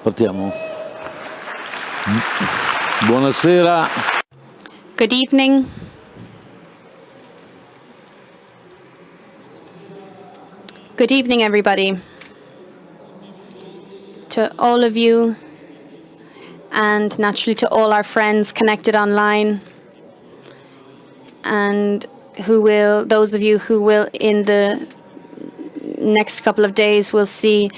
Partiamo. Buonasera. Good evening. Good evening, everybody. To all of you, and naturally to all our friends connected online, and those of you who will in the next couple of days will see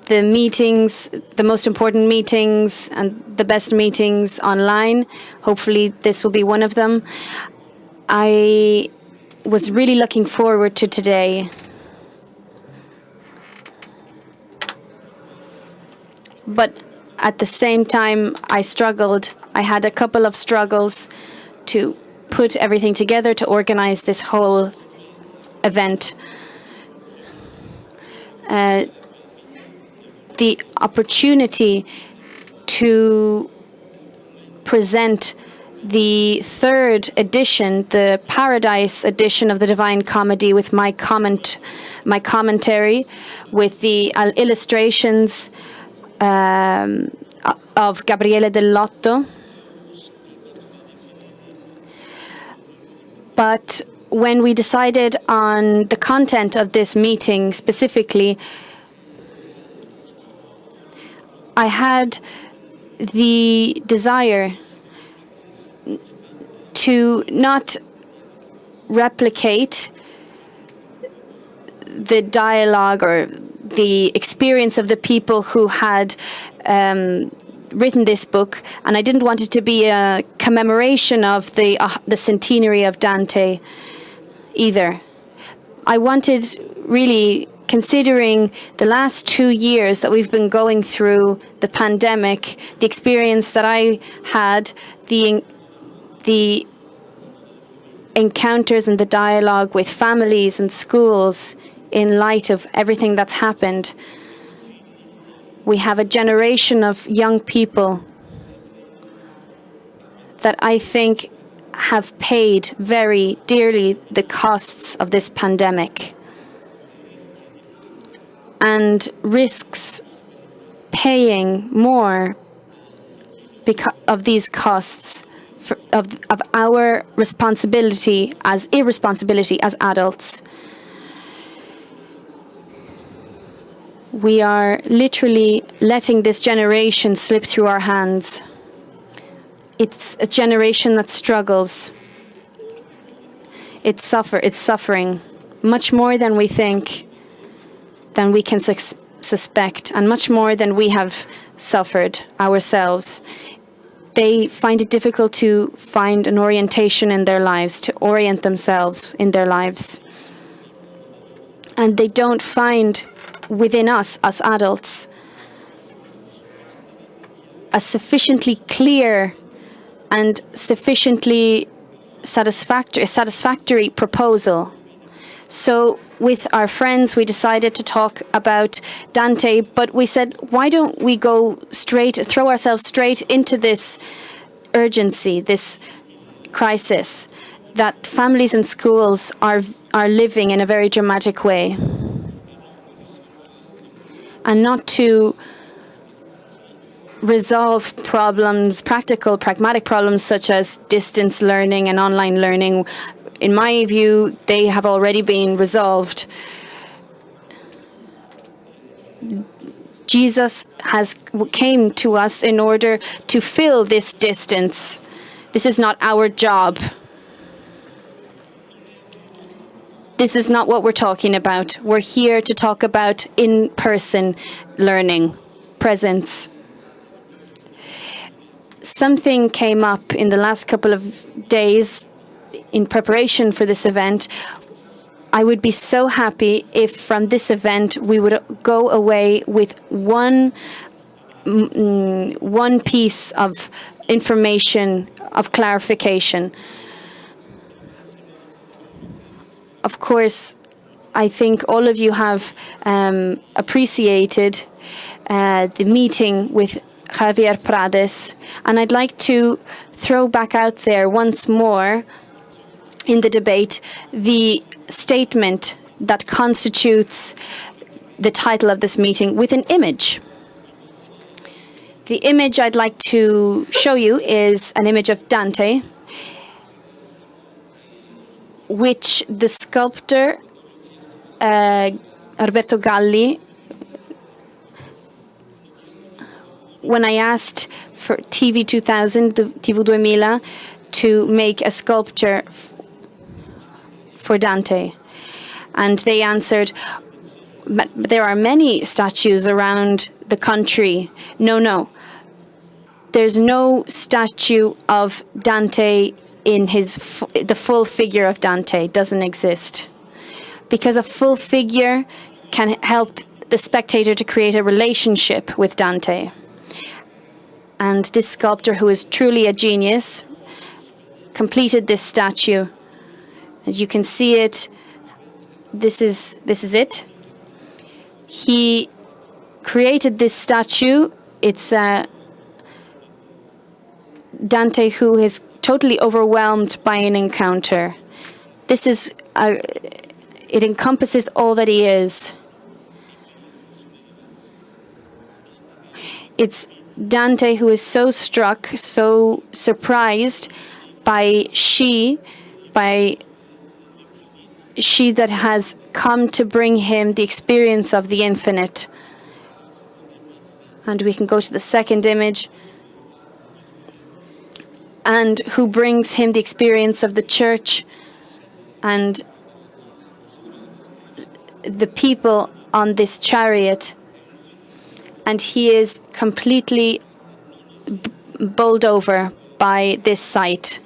the meetings, the most important meetings and the best meetings online. Hopefully this will be one of them. I was really looking forward to today. But at the same time, I struggled. I had a couple of struggles to put everything together, to organize this whole event. The opportunity to present the third edition, the Paradise edition of the Divine Comedy, with my commentary, with the illustrations of Gabriele Dell'Otto. But when we decided on the content of this meeting specifically, I had the desire to not replicate the dialogue or the experience of the people who had written this book, and I didn't want it to be a commemoration of the centenary of Dante either. I wanted, really, considering the last 2 years that we've been going through the pandemic, the experience that I had, the encounters and the dialogue with families and schools in light of everything that's happened. We have a generation of young people that I think have paid very dearly the costs of this pandemic, and risks paying more because of these costs of our irresponsibility as adults. We are literally letting this generation slip through our hands. It's a generation that struggles. It's suffering much more than we think, than we can suspect, and much more than we have suffered ourselves. They find it difficult to find an orientation in their lives, to orient themselves in their lives. And they don't find within us adults, a sufficiently clear and sufficiently satisfactory proposal. So with our friends, we decided to talk about Dante, but we said, why don't we throw ourselves straight into this urgency, this crisis that families and schools are living in a very dramatic way, and not to resolve problems, pragmatic problems such as distance learning and online learning. In my view, they have already been resolved. Jesus came to us in order to fill this distance. This is not our job. This is not what we're talking about. We're here to talk about in-person learning, presence. Something came up in the last couple of days in preparation for this event, I would be so happy if from this event we would go away with one piece of information, of clarification. Of course, I think all of you have appreciated the meeting with Javier Prades, and I'd like to throw back out there once more in the debate the statement that constitutes the title of this meeting with an image. The image I'd like to show you is an image of Dante, which the sculptor Alberto Galli, when I asked for TV 2000, TV 2000, to make a sculpture for Dante, and they answered, but there are many statues around the country. No, there's no statue of Dante in the full figure of Dante doesn't exist, because a full figure can help the spectator to create a relationship with Dante. And this sculptor, who is truly a genius, completed this statue. As you can see it, this is it. He created this statue. It's Dante who is totally overwhelmed by an encounter. This is it encompasses all that he is. It's Dante who is so struck, so surprised by she that has come to bring him the experience of the infinite. And we can go to the second image. And who brings him the experience of the church and the people on this chariot. And he is completely bowled over by this sight.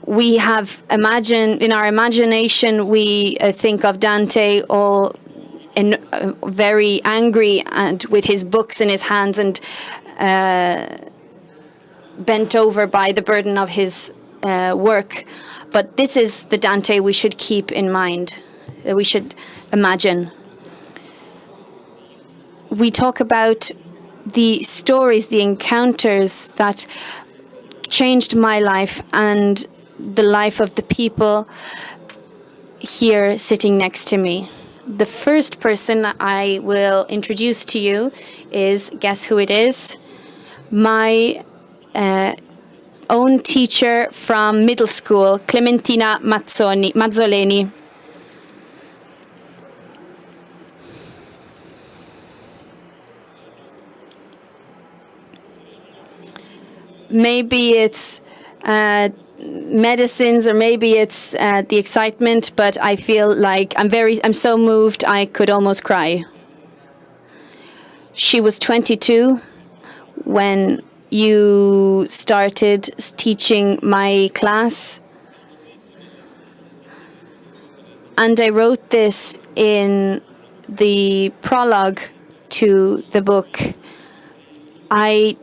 We have imagined, in our imagination, we think of Dante all very angry and with his books in his hands and bent over by the burden of his work. But this is the Dante we should keep in mind, that we should imagine. We talk about the stories, the encounters that changed my life and the life of the people here sitting next to me. The first person I will introduce to you is, guess who it is? My own teacher from middle school, Clementina Mazzoleni. Maybe it's medicines, or maybe it's the excitement, but I feel like I'm so moved I could almost cry. She was 22 when you started teaching my class, and I wrote this in the prologue to the book. I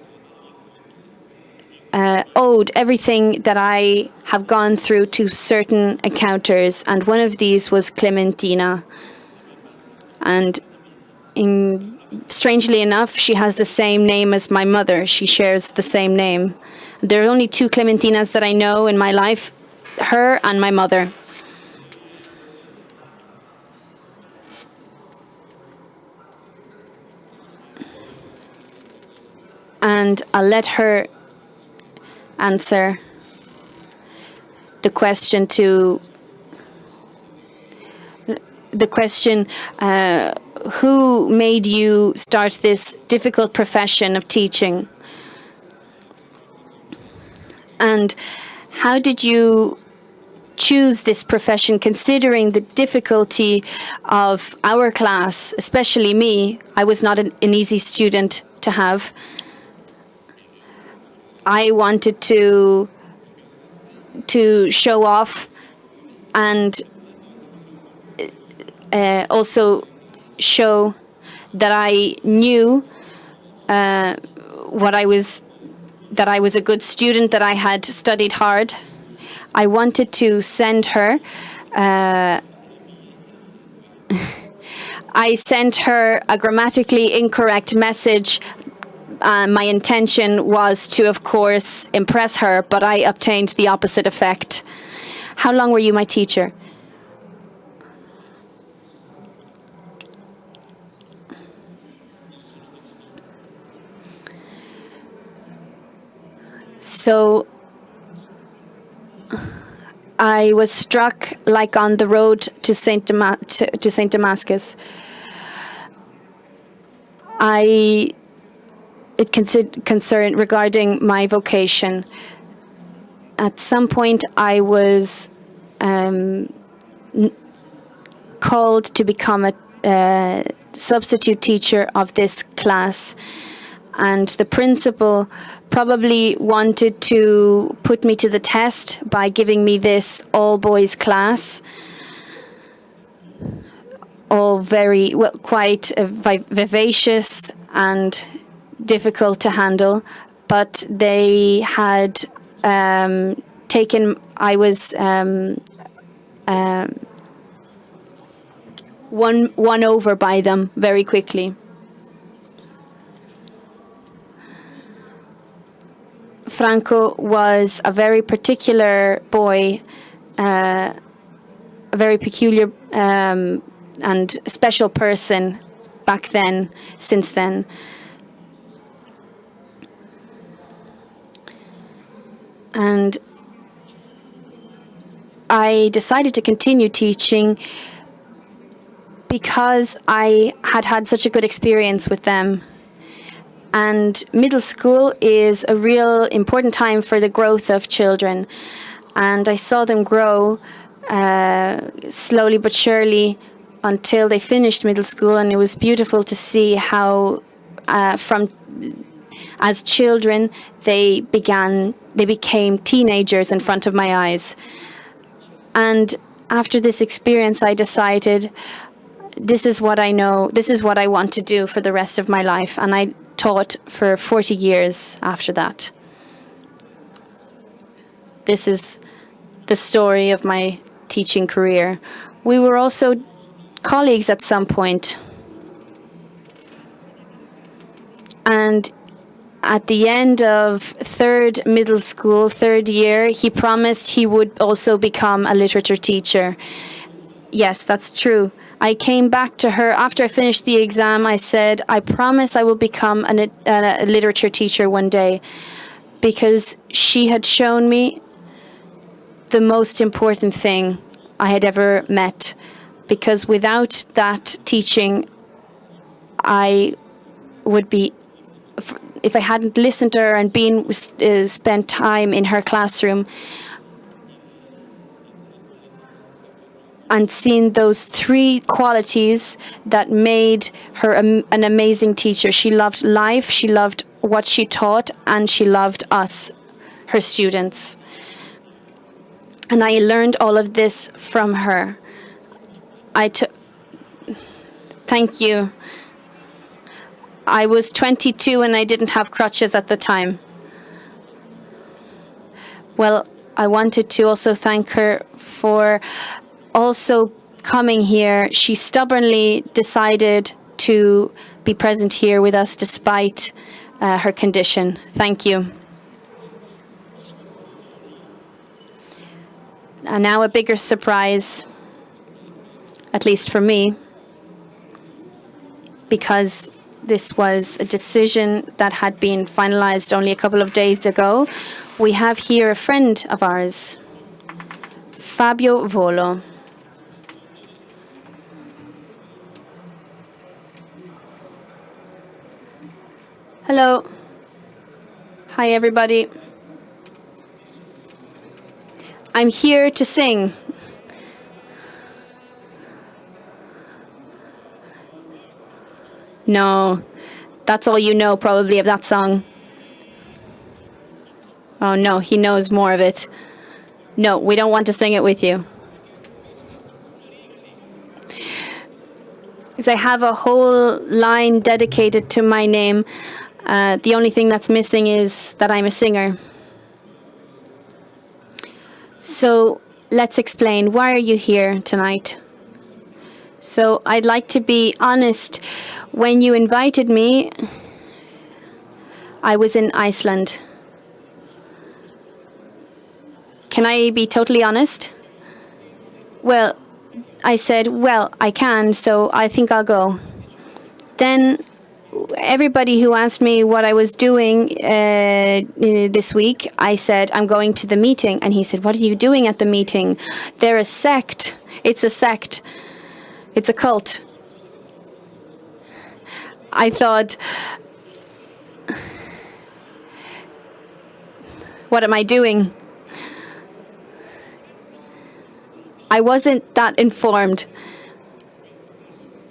owed everything that I have gone through to certain encounters, and one of these was Clementina. And strangely enough, she has the same name as my mother. She shares the same name. There are only two Clementinas that I know in my life, her and my mother. And I'll let her answer the question who made you start this difficult profession of teaching? And how did you choose this profession, considering the difficulty of our class, especially me? I was not an easy student to have. I wanted to to show off and also show that I knew that I was a good student, that I had studied hard. I wanted to send her. I sent her a grammatically incorrect message. My intention was to, of course, impress her, but I obtained the opposite effect. How long were you my teacher? So I was struck like on the road to Saint Damascus. It concerned regarding my vocation. At some point, I was called to become a substitute teacher of this class, and the principal probably wanted to put me to the test by giving me this all-boys class, all very, well, quite vivacious and difficult to handle, but they had I was won over by them very quickly. Franco was a very particular boy, a very peculiar and special person back then, since then. And I decided to continue teaching because I had had such a good experience with them. And middle school is a real important time for the growth of children. And I saw them grow slowly but surely until they finished middle school. And it was beautiful to see how as children, they became teenagers in front of my eyes. And after this experience, I decided, this is what I know, this is what I want to do for the rest of my life. And I taught for 40 years after that. This is the story of my teaching career. We were also colleagues at some point. And at the end of third year, he promised he would also become a literature teacher. Yes, that's true. I came back to her after I finished the exam. I said, I promise I will become a literature teacher one day, because she had shown me the most important thing I had ever met. Because without that teaching, I would be, if I hadn't listened to her and spent time in her classroom and seen those three qualities that made her an amazing teacher. She loved life, she loved what she taught, and she loved us, her students. And I learned all of this from her. Thank you. I was 22 and I didn't have crutches at the time. Well, I wanted to also thank her for also coming here. She stubbornly decided to be present here with us despite her condition. Thank you. And now a bigger surprise, at least for me, because this was a decision that had been finalized only a couple of days ago. We have here a friend of ours, Fabio Volo. Hello. Hi, everybody. I'm here to sing. No, that's all you know probably of that song. Oh no, he knows more of it. No, we don't want to sing it with you. Because I have a whole line dedicated to my name. The only thing that's missing is that I'm a singer. So let's explain. Why are you here tonight? So I'd like to be honest. When you invited me, I was in Iceland. Can I be totally honest? Well, I said, well, I can, so I think I'll go. Then everybody who asked me what I was doing this week, I said, I'm going to the meeting. And he said, what are you doing at the meeting? They're a sect. It's a sect. It's a cult. I thought, what am I doing? I wasn't that informed.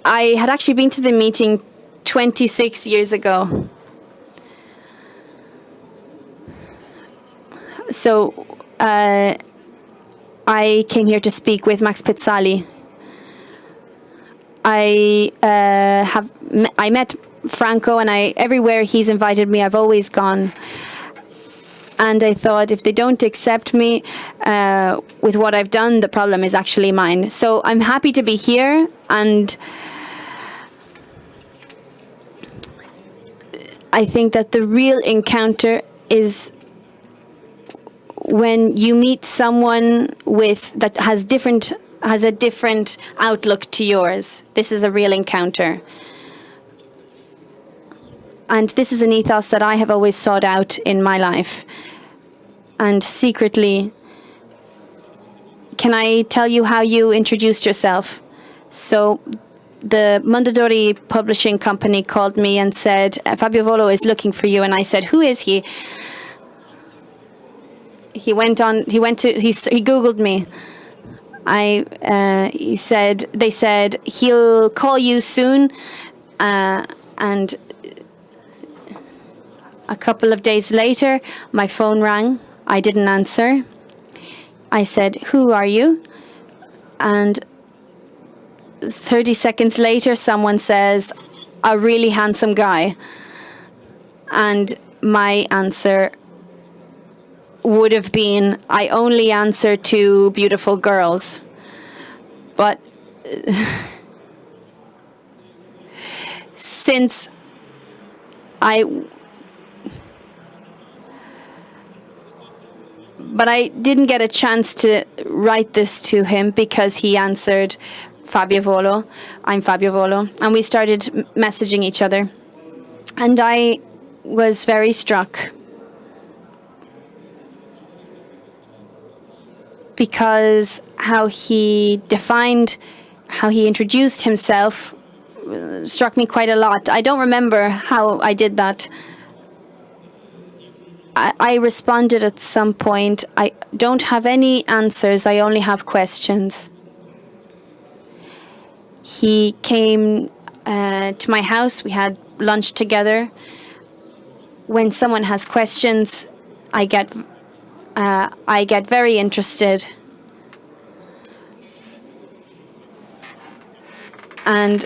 I had actually been to the meeting 26 years ago. So I came here to speak with Max Pezzali. I met Franco, and everywhere he's invited me, I've always gone. And I thought, if they don't accept me with what I've done, the problem is actually mine. So I'm happy to be here, and I think that the real encounter is when you meet someone that has a different outlook to yours. This is a real encounter. And this is an ethos that I have always sought out in my life. And secretly, can I tell you how you introduced yourself? So the Mondadori publishing company called me and said, Fabio Volo is looking for you. And I said, who is he? He Googled me. They said, he'll call you soon. And a couple of days later, my phone rang. I didn't answer. I said, who are you? And 30 seconds later, someone says, a really handsome guy. And my answer would have been, I only answer to beautiful girls. But since But I didn't get a chance to write this to him because he answered Fabio Volo. I'm Fabio Volo. And we started messaging each other. And I was very struck because how he introduced himself struck me quite a lot. I don't remember how I did that. I responded at some point, I don't have any answers, I only have questions. He came to my house, we had lunch together. When someone has questions, I get very interested. And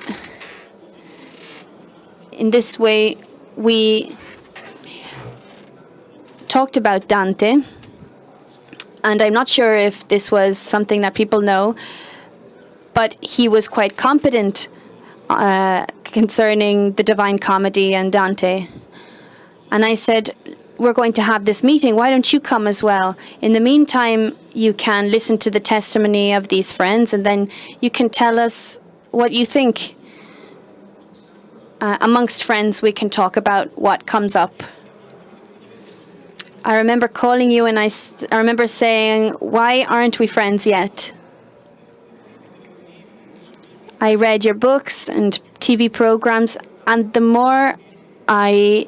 in this way, we talked about Dante, and I'm not sure if this was something that people know, but he was quite competent concerning the Divine Comedy and Dante. And I said, we're going to have this meeting, why don't you come as well? In the meantime, you can listen to the testimony of these friends, and then you can tell us what you think. Amongst friends, we can talk about what comes up. I remember calling you, and I remember saying, why aren't we friends yet? I read your books and TV programs, and the more I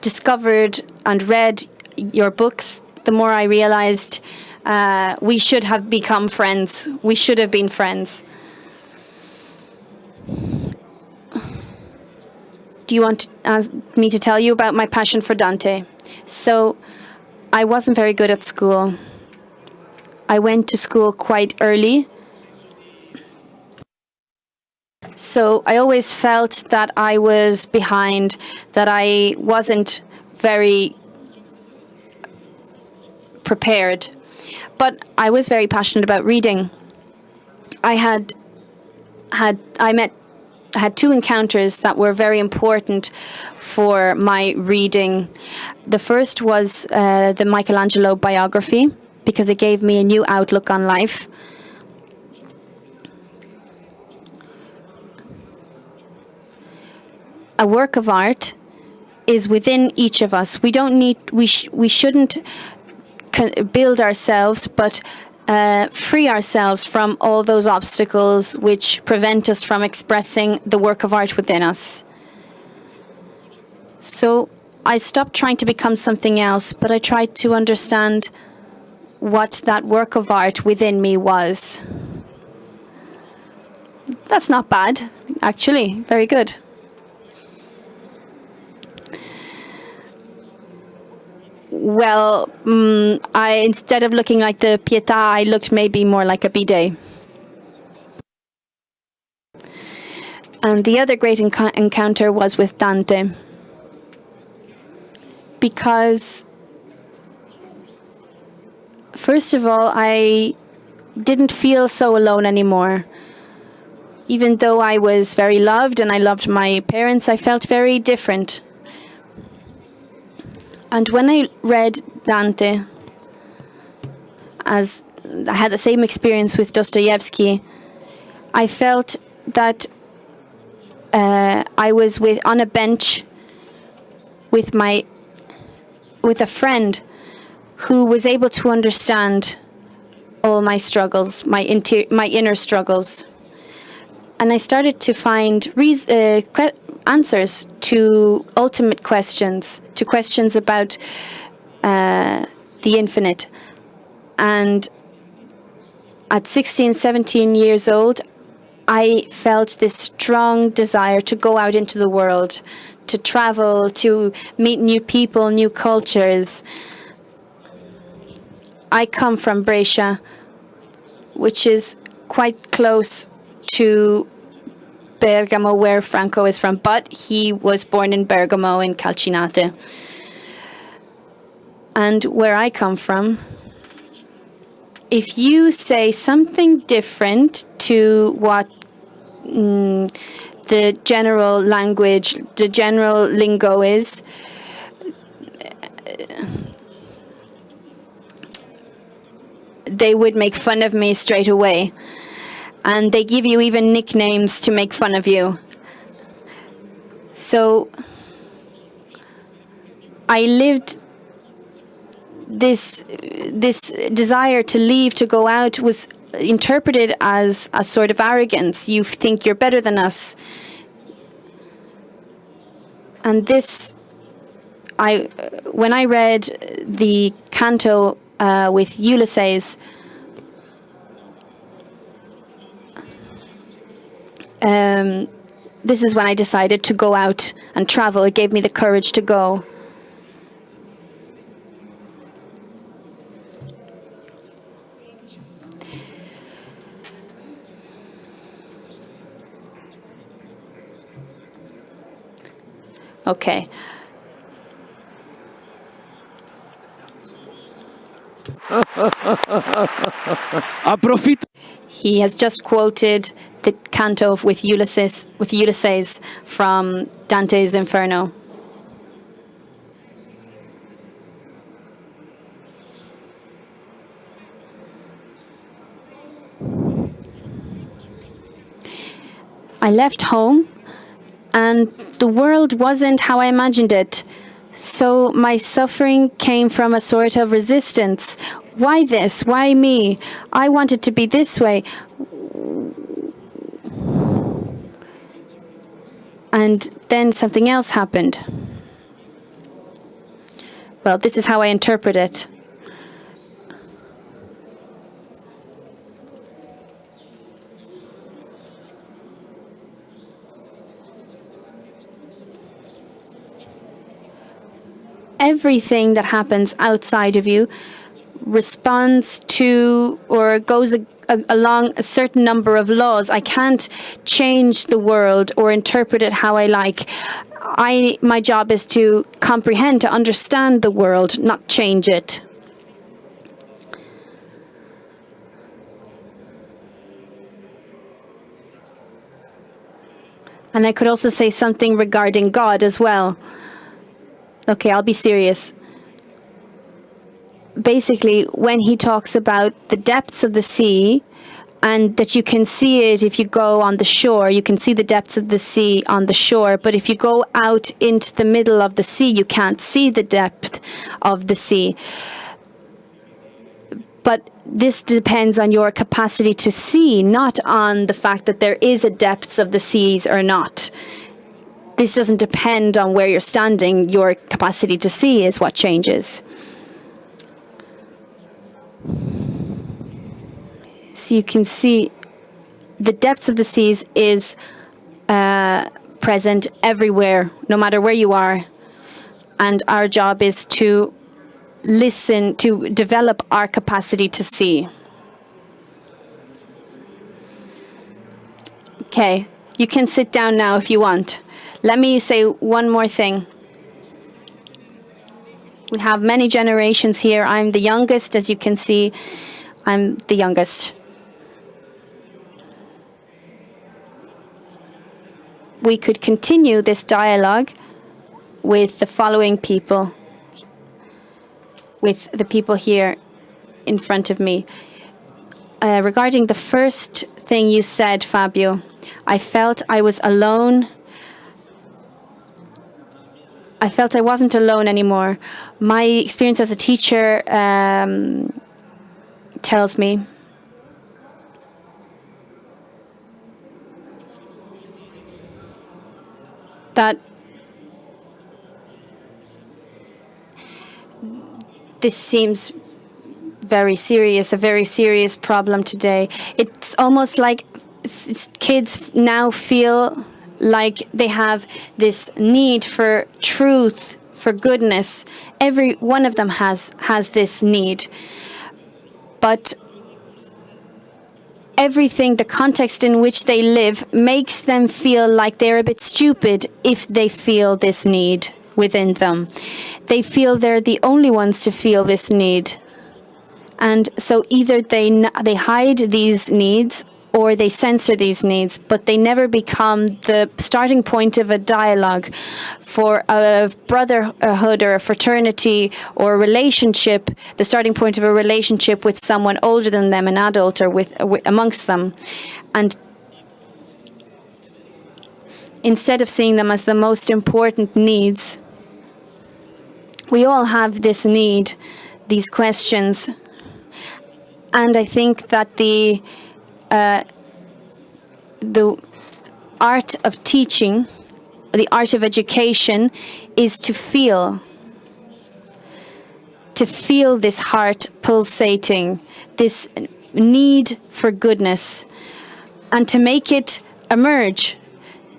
discovered and read your books, the more I realized we should have become friends. We should have been friends. Do you want me to tell you about my passion for Dante? So I wasn't very good at school. I went to school quite early. So I always felt that I was behind, that I wasn't very prepared. But I was very passionate about reading. I had two encounters that were very important for my reading. The first was the Michelangelo biography, because it gave me a new outlook on life. A work of art is within each of us. We don't need. We shouldn't build ourselves, but free ourselves from all those obstacles which prevent us from expressing the work of art within us. So I stopped trying to become something else, but I tried to understand what that work of art within me was. That's not bad, actually. Very good. Well, instead of looking like the Pietà, I looked maybe more like a bidet. And the other great encounter was with Dante. Because, first of all, I didn't feel so alone anymore. Even though I was very loved and I loved my parents, I felt very different. And when I read Dante, as I had the same experience with Dostoevsky, I felt that I was on a bench with a friend who was able to understand all my struggles, my inner struggles. And I started to find answers to ultimate questions, to questions about the infinite. And at 16, 17 years old, I felt this strong desire to go out into the world, to travel, to meet new people, new cultures. I come from Brescia, which is quite close to Bergamo, where Franco is from, but he was born in Bergamo in Calcinate. And where I come from, if you say something different to what the general language, the general lingo is, they would make fun of me straight away. And they give you even nicknames to make fun of you. So I lived this desire to leave, to go out, was interpreted as a sort of arrogance. You think you're better than us. And this, when I read the canto with Ulysses, this is when I decided to go out and travel. It gave me the courage to go. Okay. He has just quoted the canto with Ulysses from Dante's Inferno. I left home, and the world wasn't how I imagined it. So my suffering came from a sort of resistance. Why this? Why me? I wanted to be this way. And then something else happened. Well, this is how I interpret it. everything that happens outside of you responds to or goes along a certain number of laws. I can't change the world or interpret it how I like. My job is to comprehend, to understand the world, not change it. And I could also say something regarding God as well. Okay, I'll be serious. Basically, when he talks about the depths of the sea, and that you can see it if you go on the shore, you can see the depths of the sea on the shore, but if you go out into the middle of the sea, you can't see the depth of the sea. But this depends on your capacity to see, not on the fact that there is a depths of the seas or not. This doesn't depend on where you're standing. Your capacity to see is what changes. So you can see the depths of the seas is present everywhere, no matter where you are. And our job is to listen, to develop our capacity to see. Okay, you can sit down now if you want. Let me say one more thing. We have many generations here. I'm the youngest, as you can see. I'm the youngest. We could continue this dialogue with the following people, with the people here in front of me. Regarding the first thing you said, Fabio, I felt I was alone. I felt I wasn't alone anymore. My experience as a teacher tells me that this seems very serious, a very serious problem today. It's almost like kids now feel like they have this need for truth, for goodness. Every one of them has this need. But everything, the context in which they live, makes them feel like they're a bit stupid if they feel this need within them. They feel they're the only ones to feel this need. And so either they hide these needs or they censor these needs, but they never become the starting point of a dialogue for a brotherhood or a fraternity or a relationship, the starting point of a relationship with someone older than them, an adult, or with amongst them. And instead of seeing them as the most important needs, we all have this need, these questions. And I think that the art of teaching, the art of education, is to feel this heart pulsating, this need for goodness, and to make it emerge,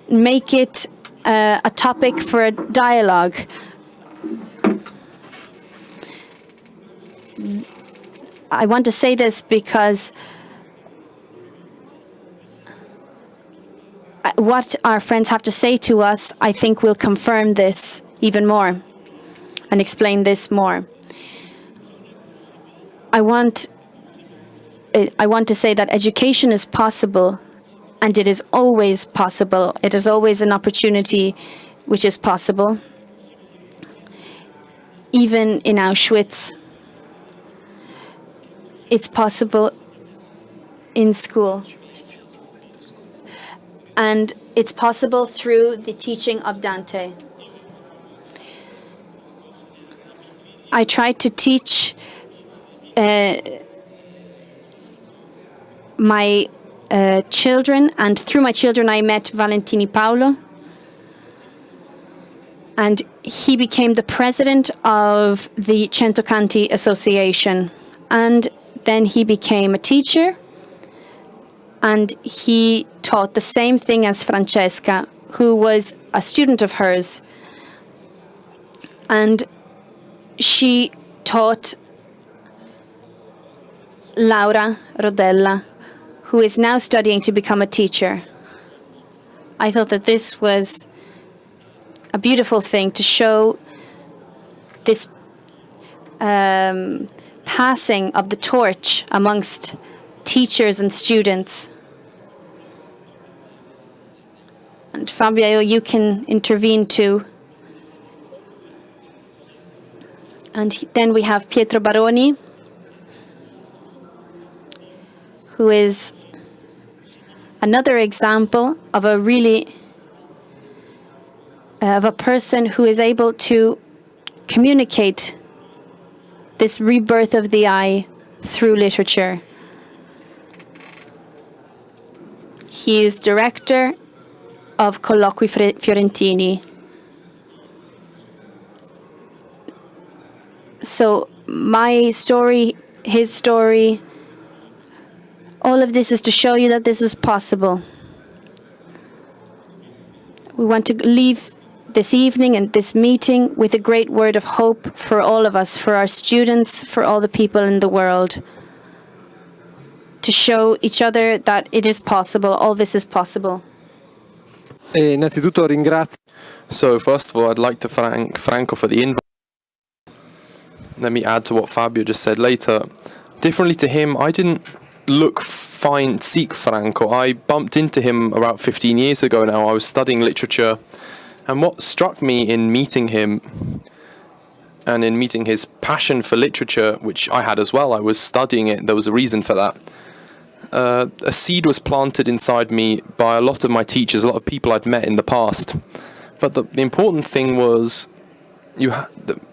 make it a topic for a dialogue. I want to say this because what our friends have to say to us, I think, will confirm this even more and explain this more. I want to say that education is possible, and it is always possible. It is always an opportunity which is possible. Even in Auschwitz, it's possible in school. And it's possible through the teaching of Dante. I tried to teach my children, and through my children I met Valentini Paolo. And he became the president of the Centocanti Association. And then he became a teacher. And he taught the same thing as Francesca, who was a student of hers. And she taught Laura Rodella, who is now studying to become a teacher. I thought that this was a beautiful thing to show this passing of the torch amongst teachers and students. And Fabio, you can intervene too. And then we have Pietro Baroni, who is another example of a person who is able to communicate this rebirth of the eye through literature. He is director of Colloqui Fiorentini. So my story, his story, all of this is to show you that this is possible. We want to leave this evening and this meeting with a great word of hope for all of us, for our students, for all the people in the world, to show each other that it is possible, all this is possible. Innanzitutto ringrazio. So first of all, I'd like to thank Franco for the invite. Let me add to what Fabio just said later. Differently to him, I didn't seek Franco. I bumped into him about 15 years ago now. I was studying literature, and what struck me in meeting him and in meeting his passion for literature, which I had as well, I was studying it, there was a reason for that. A seed was planted inside me by a lot of my teachers, a lot of people I'd met in the past. But the important thing was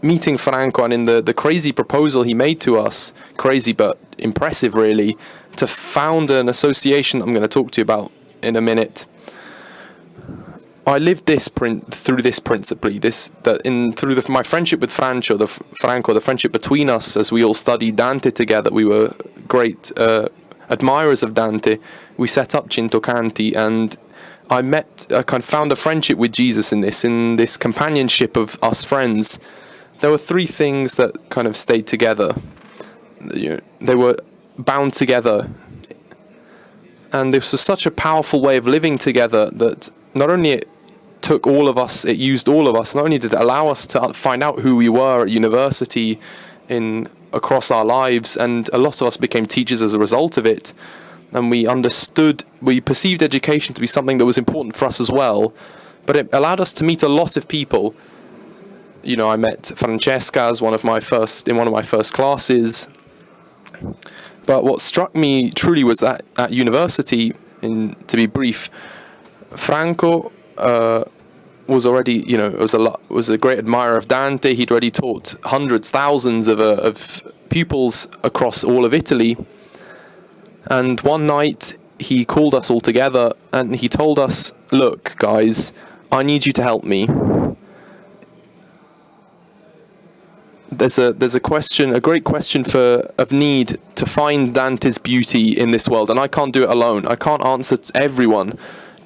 meeting Franco, and in the crazy proposal he made to us, crazy but impressive really, to found an association that I'm going to talk to you about in a minute. I lived this through this principally, my friendship with Franco, the friendship between us as we all studied Dante together. We were great admirers of Dante. We set up Centocanti, and I found a friendship with Jesus in this companionship of us friends. There were three things that kind of stayed together. They were bound together. And this was such a powerful way of living together that not only it used all of us, not only did it allow us to find out who we were at university across our lives, and a lot of us became teachers as a result of it, and we perceived education to be something that was important for us as well, but it allowed us to meet a lot of people. I met Francesca in one of my first classes. But what struck me truly was that at university, to be brief, Franco was already, was a great admirer of Dante. He'd already taught hundreds, thousands of pupils across all of Italy. And one night he called us all together and he told us, "Look, guys, I need you to help me. There's a great question of need to find Dante's beauty in this world, and I can't do it alone. I can't answer everyone.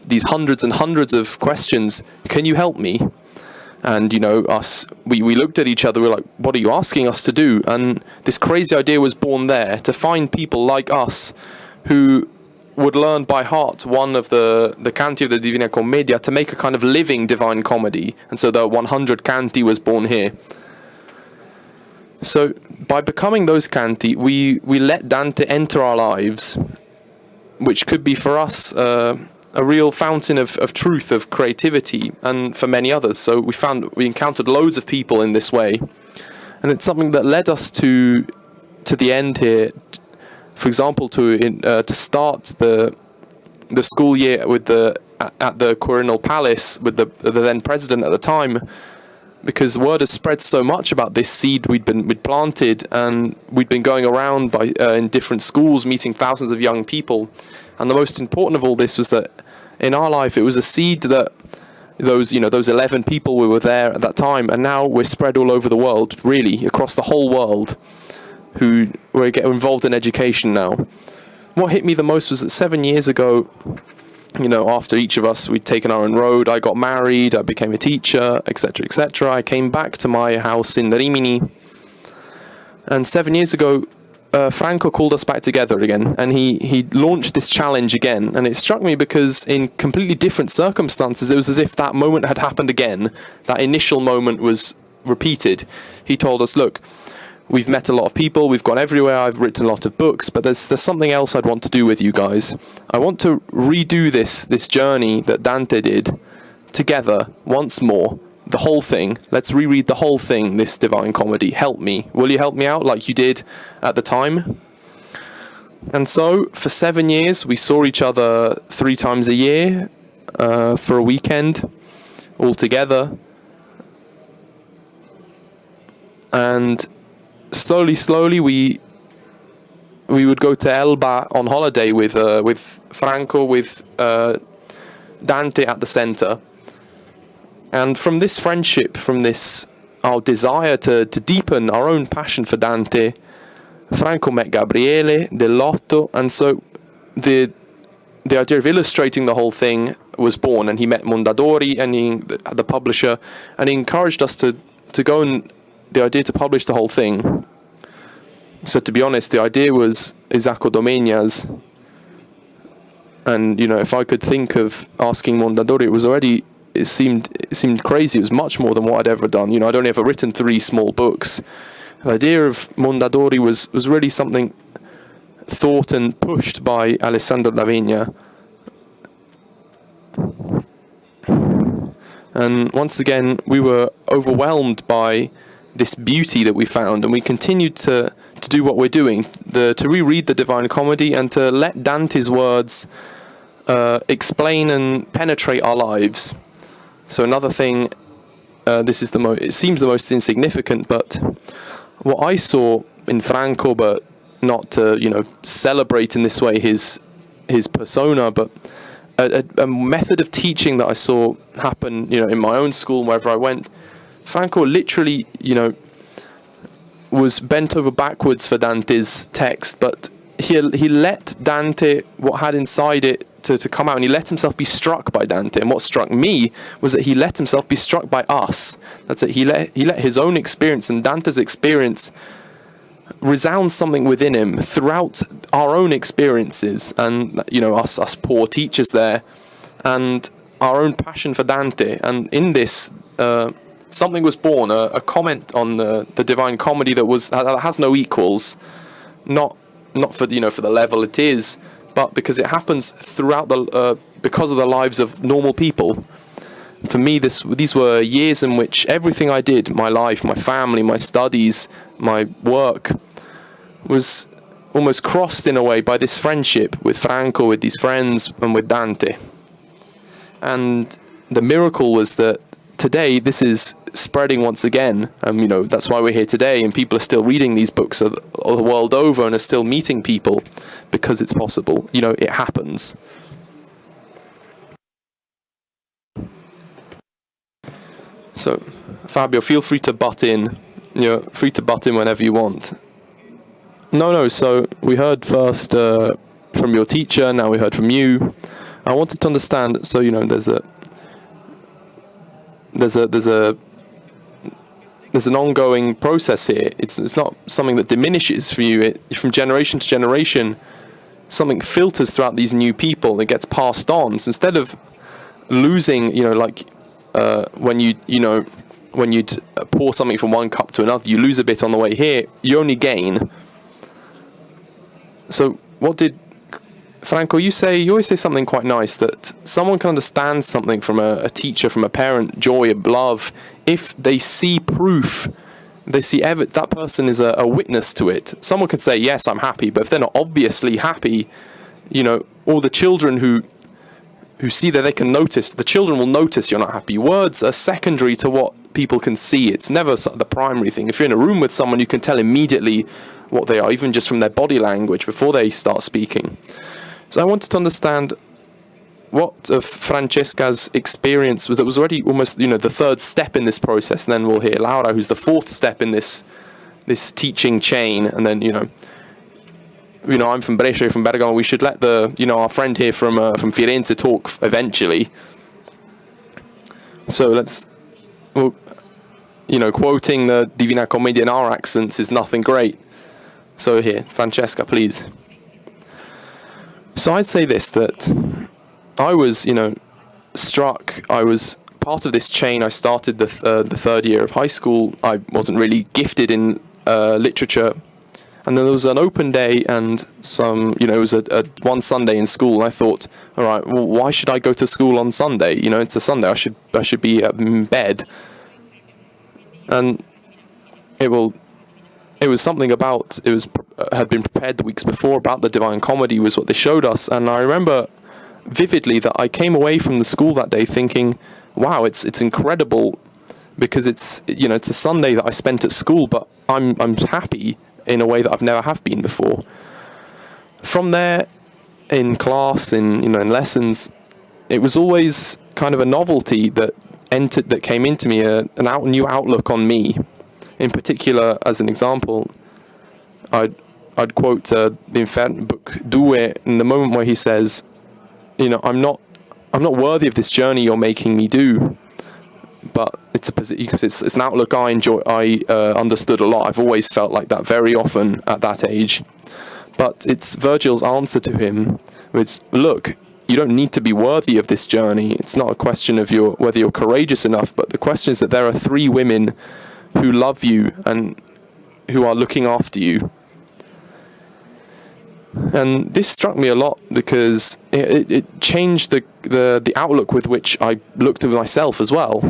These hundreds and hundreds of questions. Can you help me?" And we looked at each other. We were like, "What are you asking us to do?" And this crazy idea was born there, to find people like us who would learn by heart one of the canti of the Divina Commedia to make a kind of living divine comedy. And so the 100 canti was born here. So by becoming those canti, we let Dante enter our lives, which could be for us a real fountain of truth, of creativity, and for many others. So we encountered loads of people in this way, and it's something that led us to the end here. For example, to start the school year at the Quirinal Palace with the then president at the time, because word has spread so much about this seed we'd planted, and we'd been going around in different schools, meeting thousands of young people. And the most important of all this was that in our life, it was a seed that those 11 people we were there at that time, and now we're spread all over the world, really across the whole world, who were getting involved in education now. What hit me the most was that 7 years ago, after each of us, we'd taken our own road. I got married, I became a teacher, etc., etc. I came back to my house in Rimini, And 7 years ago, Franco called us back together again, and he launched this challenge again. And it struck me because in completely different circumstances, it was as if that moment had happened again. That initial moment was repeated. He told us, look, we've met a lot of people, we've gone everywhere, I've written a lot of books, but there's something else I'd want to do with you guys. I want to redo this journey that Dante did together once more. The whole thing. Let's reread the whole thing, this Divine Comedy. Help me. Will you help me out like you did at the time? And so, for 7 years, we saw each other 3 times a year for a weekend, all together. And slowly, we would go to Elba on holiday with Franco, with Dante at the center. And from this friendship, from this our desire to deepen our own passion for Dante, Franco met Gabriele, Dell'Otto, and so the idea of illustrating the whole thing was born. And he met Mondadori, and the publisher, and he encouraged us to go and the idea to publish the whole thing. So to be honest, the idea was Isacco Domenia's, and if I could think of asking Mondadori, it seemed crazy. It was much more than what I'd ever done. I'd only ever written 3 small books. The idea of Mondadori was really something thought and pushed by Alessandro Lavegna. And once again, we were overwhelmed by this beauty that we found, and we continued to do what we're doing, to reread the Divine Comedy and to let Dante's words explain and penetrate our lives. So another thing, this is it seems the most insignificant, but what I saw in Franco, but not to celebrate in this way his persona, but a method of teaching that I saw happen in my own school wherever I went. Franco literally was bent over backwards for Dante's text, but he let Dante, what had inside it, to come out, and he let himself be struck by Dante. And what struck me was that he let himself be struck by us. That's it. He let his own experience and Dante's experience resound something within him throughout our own experiences, and us poor teachers there, and our own passion for Dante. And in this, something was born, a comment on the Divine Comedy that has no equals, not for for the level it is, but because it happens throughout because of the lives of normal people. For me, these were years in which everything I did, my life, my family, my studies, my work, was almost crossed in a way by this friendship with Franco, with these friends, and with Dante. And the miracle was that today this is spreading once again. That's why we're here today, and people are still reading these books the world over and are still meeting people, because it's possible. It happens. So, Fabio, feel free to butt in. You're free to butt in whenever you want. No. So we heard first from your teacher. Now we heard from you. I wanted to understand. So there's an ongoing process here. It's not something that diminishes for you. From generation to generation, something filters throughout these new people. It gets passed on. So instead of losing, when you'd pour something from one cup to another, you lose a bit on the way here. You only gain. So what did Franco, you always say something quite nice, that someone can understand something from a teacher, from a parent, joy, love, if they see proof, they see that person is a witness to it. Someone could say, yes, I'm happy, but if they're not obviously happy, all the children who see that, they can notice, the children will notice you're not happy. Words are secondary to what people can see. It's never the primary thing. If you're in a room with someone, you can tell immediately what they are, even just from their body language before they start speaking. So I wanted to understand what of Francesca's experience was already almost, the third step in this process. And then we'll hear Laura, who's the fourth step in this teaching chain. And then, I'm from Brescia, from Bergamo. We should let our friend here from Firenze talk eventually. So quoting the Divina Commedia in our accents is nothing great. So here, Francesca, please. So I'd say this, that I was, struck. I was part of this chain. I started the third year of high school. I wasn't really gifted in literature. And then there was an open day and it was a one Sunday in school. And I thought, all right, well, why should I go to school on Sunday? It's a Sunday. I should be in bed. And it was something about, had been prepared the weeks before about the Divine Comedy was what they showed us. And I remember vividly that I came away from the school that day thinking, wow, it's incredible, because it's a Sunday that I spent at school, but I'm happy in a way that I've never have been before. From there, in class, in lessons, it was always kind of a novelty that came into me, new outlook on me. In particular, as an example, I'd quote the Inferno book 2 in the moment where he says, I'm not worthy of this journey you're making me do. But because it's an outlook I understood a lot. I've always felt like that very often at that age. But it's Virgil's answer to him, which, look, you don't need to be worthy of this journey. It's not a question of whether you're courageous enough, but the question is that there are 3 women who love you and who are looking after you. And this struck me a lot because it changed the outlook with which I looked at myself as well.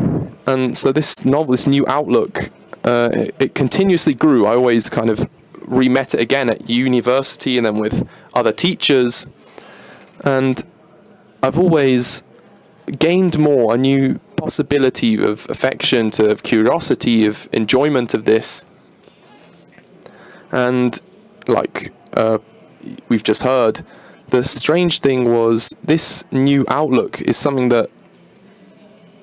And so this new outlook, it continuously grew. I always kind of re-met it again at university and then with other teachers. And I've always gained a new possibility of affection, of curiosity, of enjoyment of this. And like we've just heard, the strange thing was this new outlook is something that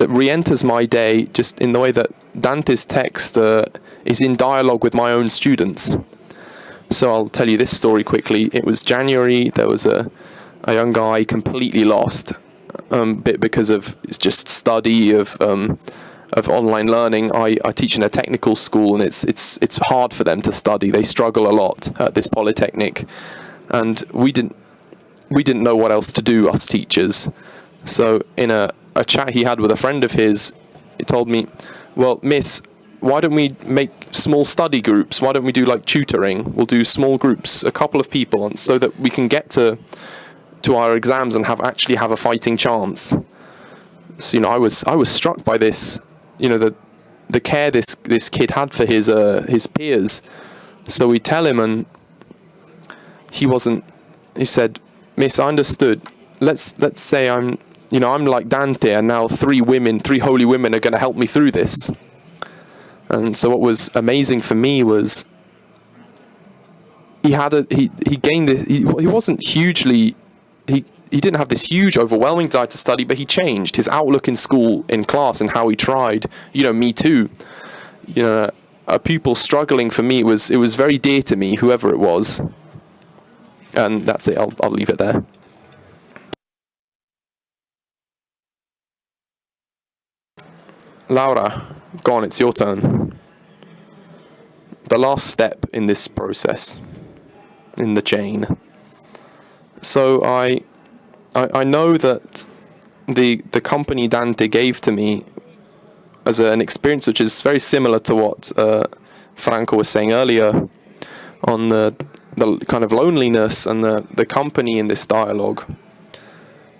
re-enters my day just in the way that Dante's text is in dialogue with my own students. So I'll tell you this story quickly. It was January. There was a young guy completely lost, bit because of just study of online learning. I teach in a technical school, and it's hard for them to study. They struggle a lot at this polytechnic, and we didn't know what else to do, us teachers. So in a chat he had with a friend of his, he told me, well, miss, why don't we make small study groups? Why don't we do like tutoring? We'll do small groups, a couple of people, and so that we can get to our exams and actually have a fighting chance. So I was struck by this, the care this kid had for his peers. So we tell him, and he said, miss, I understood. Let's say I'm like Dante, and now 3 holy women are going to help me through this. And so what was amazing for me was he gained this. He wasn't hugely. He didn't have this huge, overwhelming desire to study, but he changed his outlook in school, in class, and how he tried. Me too. A pupil struggling for me, it was very dear to me, whoever it was. And that's it. I'll leave it there. Laura, go on, it's your turn. The last step in this process, in the chain. So I know that the company Dante gave to me as an experience which is very similar to what Franco was saying earlier on the kind of loneliness and the company in this dialogue.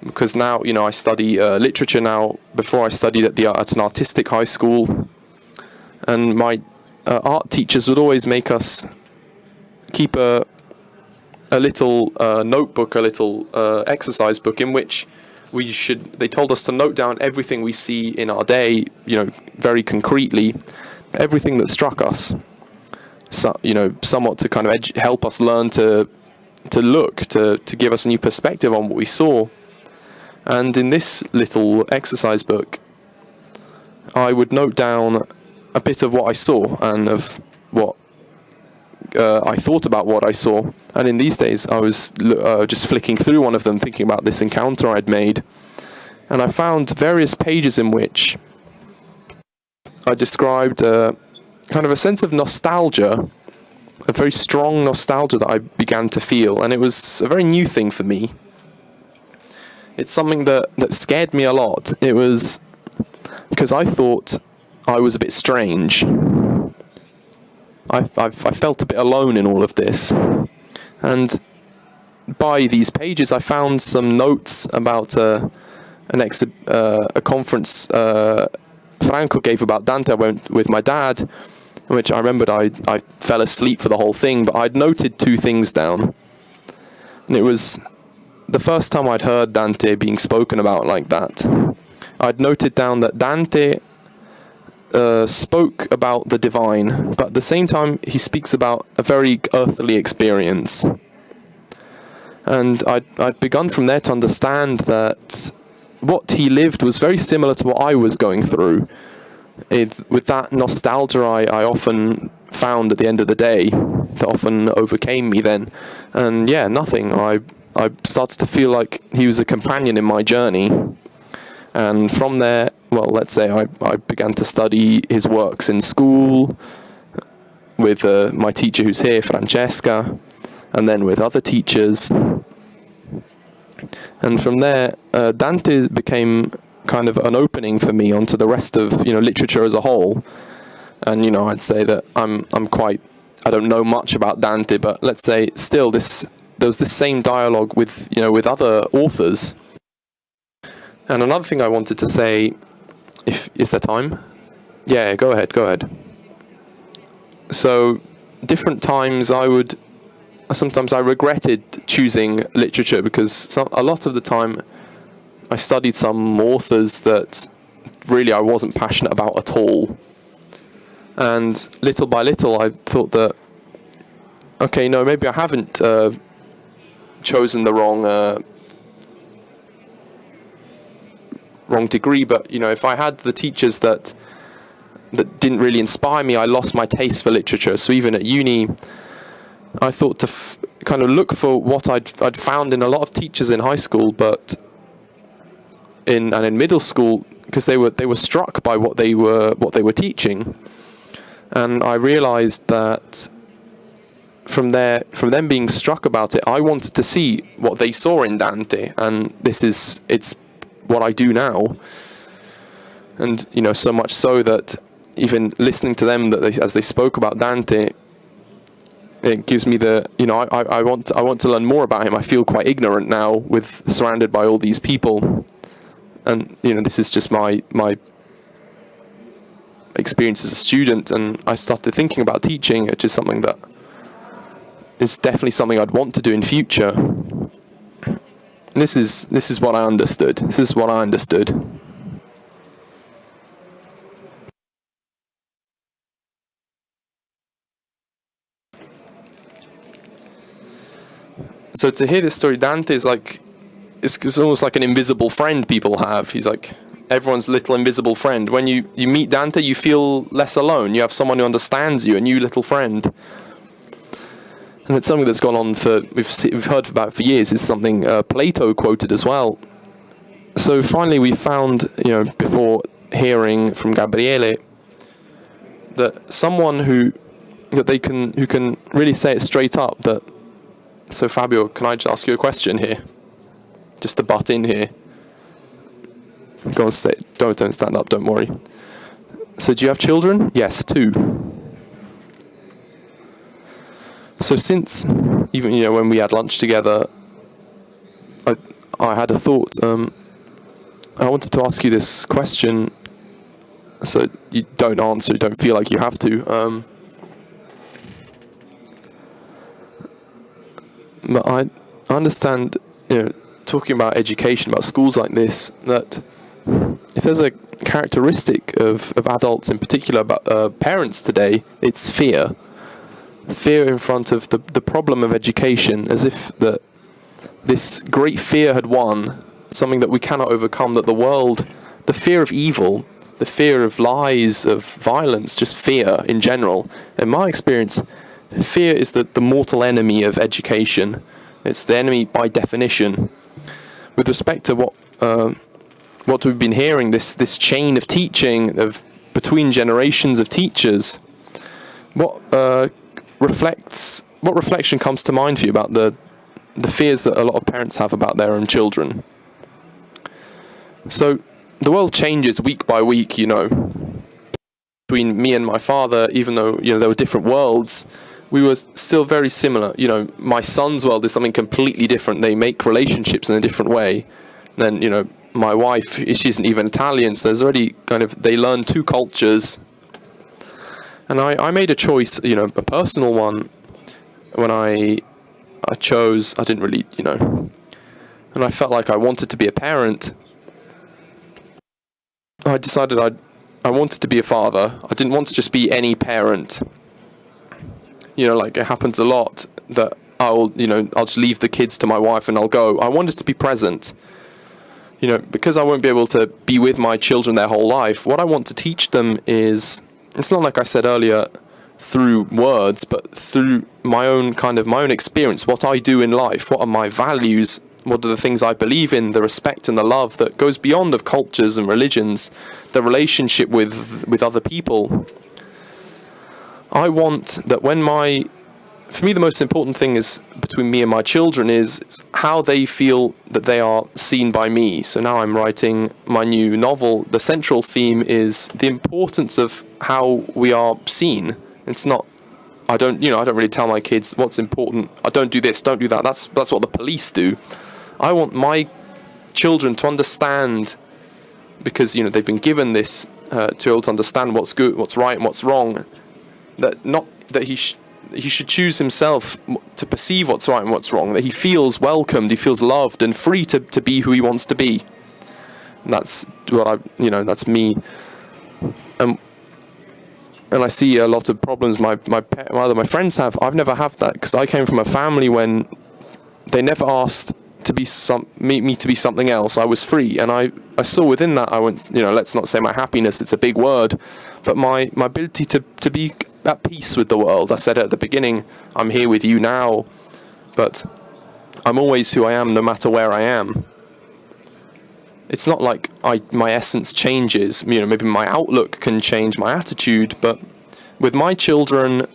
Because now, I study literature now. Before I studied at an artistic high school, and my art teachers would always make us keep a little notebook, a little exercise book in which they told us to note down everything we see in our day, very concretely, everything that struck us. So, somewhat to kind of help us learn to look, to give us a new perspective on what we saw. And in this little exercise book, I would note down a bit of what I saw and of what I thought about what I saw. And in these days, I was just flicking through one of them, thinking about this encounter I'd made. And I found various pages in which I described kind of a sense of nostalgia, a very strong nostalgia that I began to feel, and it was a very new thing for me. It's something that scared me a lot. It was because I thought I was a bit strange. I felt a bit alone in all of this. And by these pages, I found some notes about a conference Franco gave about Dante. I went with my dad, in which I remembered I fell asleep for the whole thing, but I'd noted two things down. And it was the first time I'd heard Dante being spoken about like that. I'd noted down that Dante spoke about the divine, but at the same time he speaks about a very earthly experience. And I'd begun from there to understand that what he lived was very similar to what I was going through. With that nostalgia I often found at the end of the day, that often overcame me then. And yeah, nothing. I started to feel like he was a companion in my journey. And from there, well, let's say I began to study his works in school with my teacher who's here, Francesca, and then with other teachers. And from there, Dante became kind of an opening for me onto the rest of, literature as a whole. And, I'd say that I don't know much about Dante, but let's say still there was this same dialogue with other authors. And another thing I wanted to say, is there time? Yeah, go ahead. So, different times sometimes I regretted choosing literature because a lot of the time I studied some authors that really I wasn't passionate about at all. And little by little I thought that, okay, no, maybe I haven't chosen the wrong degree, but if I had the teachers that didn't really inspire me, I lost my taste for literature. So even at uni, I thought to kind of look for what I'd found in a lot of teachers in high school, but in middle school, because they were struck by what they were teaching, and I realized that from them being struck about it, I wanted to see what they saw in Dante, and it's what I do now. And so much so that even listening to them as they spoke about Dante, it gives me I want to learn more about him. I feel quite ignorant now, surrounded by all these people, and this is just my experience as a student. And I started thinking about teaching, which is something that is definitely something I'd want to do in future. And this is what I understood. This is what I understood. So to hear this story, Dante is like, it's almost like an invisible friend people have. He's like everyone's little invisible friend. When you meet Dante, you feel less alone. You have someone who understands you, a new little friend. And it's something that's gone on we've heard about for years. It's something Plato quoted as well. So finally we found, before hearing from Gabriele, that someone who can really say it straight up that. So Fabio, can I just ask you a question here? Just to butt in here. Go on, don't stand up, don't worry. So do you have children? Yes, 2. So since, even, when we had lunch together, I had a thought. I wanted to ask you this question, so you don't answer, don't feel like you have to. But I understand, talking about education, about schools like this, that if there's a characteristic of adults in particular, about parents today, it's fear. Fear in front of the problem of education, as if this great fear had won, something that we cannot overcome, that the fear of evil, the fear of lies, of violence, just fear in general. In my experience, fear is the mortal enemy of education. It's the enemy by definition. With respect to what we've been hearing, this chain of teaching of between generations of teachers, what reflection comes to mind for you about the fears that a lot of parents have about their own children? So the world changes week by week, Between me and my father, even though, there were different worlds, we were still very similar. My son's world is something completely different. They make relationships in a different way. Then, my wife, she isn't even Italian, so there's already they learn two cultures. And I made a choice, a personal one, when I chose, I didn't really, and I felt like I wanted to be a parent. I decided I wanted to be a father. I didn't want to just be any parent. It happens a lot that I'll just leave the kids to my wife and I'll go. I wanted to be present. Because I won't be able to be with my children their whole life, what I want to teach them is, it's not like I said earlier, through words, but through my own experience, what I do in life, what are my values, what are the things I believe in, the respect and the love that goes beyond of cultures and religions, the relationship with other people. I want that for me the most important thing is between me and my children is how they feel that they are seen by me. So now I'm writing my new novel. The central theme is the importance of how we are seen. It's not, I don't really tell my kids what's important. I don't do this, don't do that. That's what the police do. I want my children to understand, because they've been given this to be able to understand what's good, what's right, and what's wrong. That he should choose himself to perceive what's right and what's wrong. That he feels welcomed, he feels loved and free to be who he wants to be. And that's what that's me. And I see a lot of problems my friends have. I've never had that, because I came from a family when they never asked to be me to be something else. I was free, and I saw within that, I went, let's not say my happiness, it's a big word, but my ability to be at peace with the world. I said at the beginning, I'm here with you now, but I'm always who I am no matter where I am. It's not like my essence changes, maybe my outlook can change, my attitude, but with my children,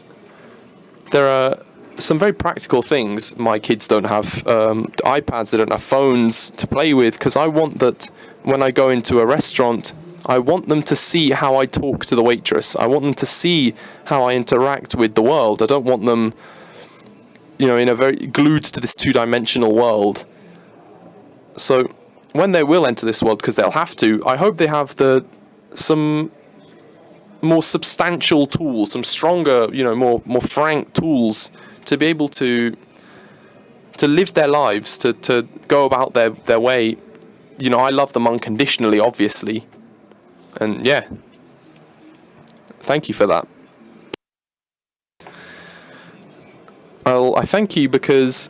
there are some very practical things. My kids don't have iPads, they don't have phones to play with, because I want that when I go into a restaurant, I want them to see how I talk to the waitress. I want them to see how I interact with the world. I don't want them, in a very glued to this two-dimensional world. So when they will enter this world, because they'll have to, I hope they have some more substantial tools, some stronger, more frank tools to be able to live their lives, to go about their way. I love them unconditionally, obviously. And yeah, thank you for that. I thank you because,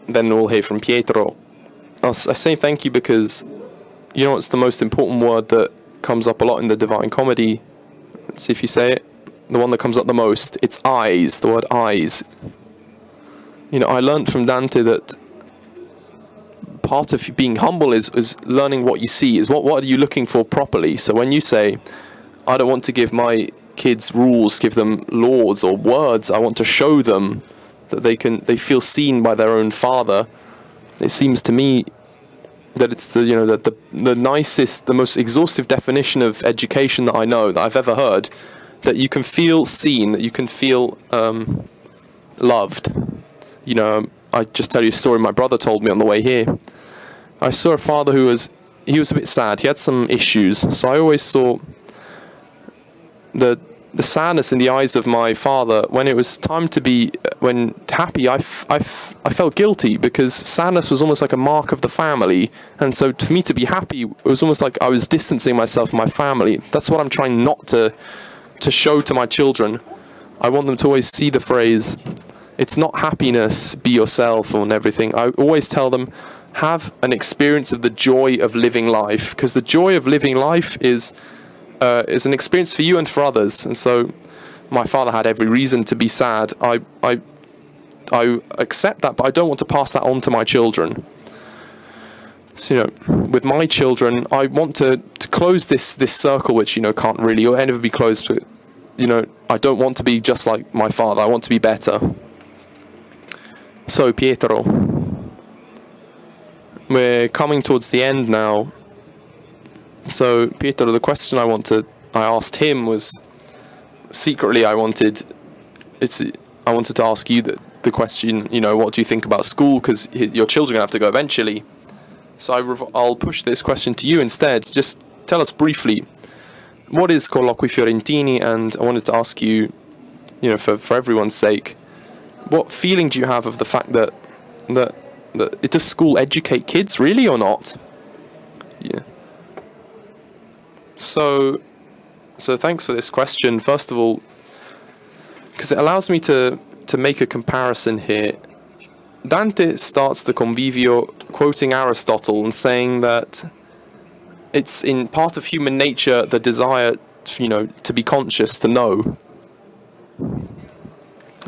then we'll hear from Pietro. I say thank you because, it's the most important word that comes up a lot in the Divine Comedy. Let's see if you say it. The one that comes up the most. It's eyes, the word eyes. I learned from Dante that part of being humble is learning what you see, is what are you looking for properly. So when you say, I don't want to give my kids rules, give them laws or words, I want to show them that they feel seen by their own father. It seems to me that it's the nicest, the most exhaustive definition of education that I know, that I've ever heard, that you can feel seen, that you can feel loved. I just tell you a story my brother told me on the way here. I saw a father who was a bit sad. He had some issues. So I always saw the sadness in the eyes of my father when it was time to be happy. I felt guilty, because sadness was almost like a mark of the family. And so for me to be happy, it was almost like I was distancing myself from my family. That's what I'm trying not to show to my children. I want them to always see the phrase, it's not happiness, be yourself and everything. I always tell them, have an experience of the joy of living life, because the joy of living life is an experience for you and for others. And so my father had every reason to be sad. I accept that, but I don't want to pass that on to my children. So, with my children, I want to close this circle, which, can't really or ever be closed. But, I don't want to be just like my father. I want to be better. So, Pietro, we're coming towards the end now. So, Pietro, the question I asked him was, secretly, I wanted to ask you the question, what do you think about school? Because your children are going to have to go eventually. So I'll push this question to you instead. Just tell us briefly, what is Colloqui Fiorentini? And I wanted to ask you, for everyone's sake, what feeling do you have of the fact that does school educate kids really or not? Yeah. So thanks for this question. First of all, because it allows me to make a comparison here. Dante starts the Convivio quoting Aristotle and saying that it's in part of human nature the desire, to be conscious, to know.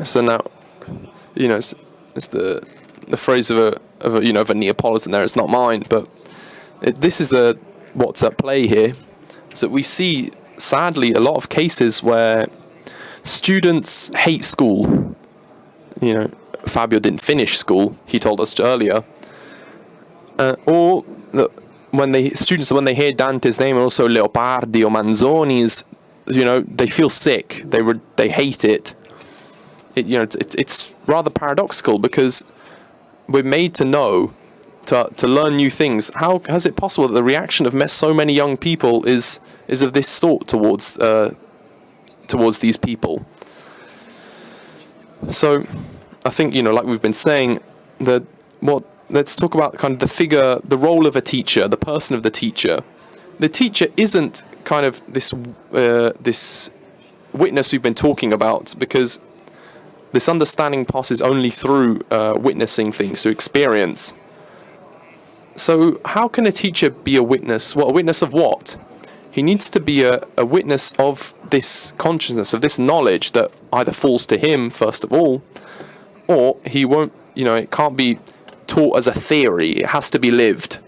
So now, it's the phrase of a Neapolitan there. It's not mine, but this is what's at play here. So we see, sadly, a lot of cases where students hate school. Fabio didn't finish school, he told us earlier. Or when they hear Dante's name, and also Leopardi or Manzoni's, they feel sick. They hate it. It's rather paradoxical because we're made to know, to learn new things. How is it possible that the reaction of so many young people is of this sort towards these people? So, I think, like we've been saying, let's talk about kind of the role of a teacher, the person of the teacher. The teacher isn't kind of this witness we've been talking about, because this understanding passes only through witnessing things, through experience. So how can a teacher be a witness? Well, a witness of what? He needs to be a witness of this consciousness, of this knowledge that either falls to him, first of all, or he won't, it can't be taught as a theory. It has to be lived.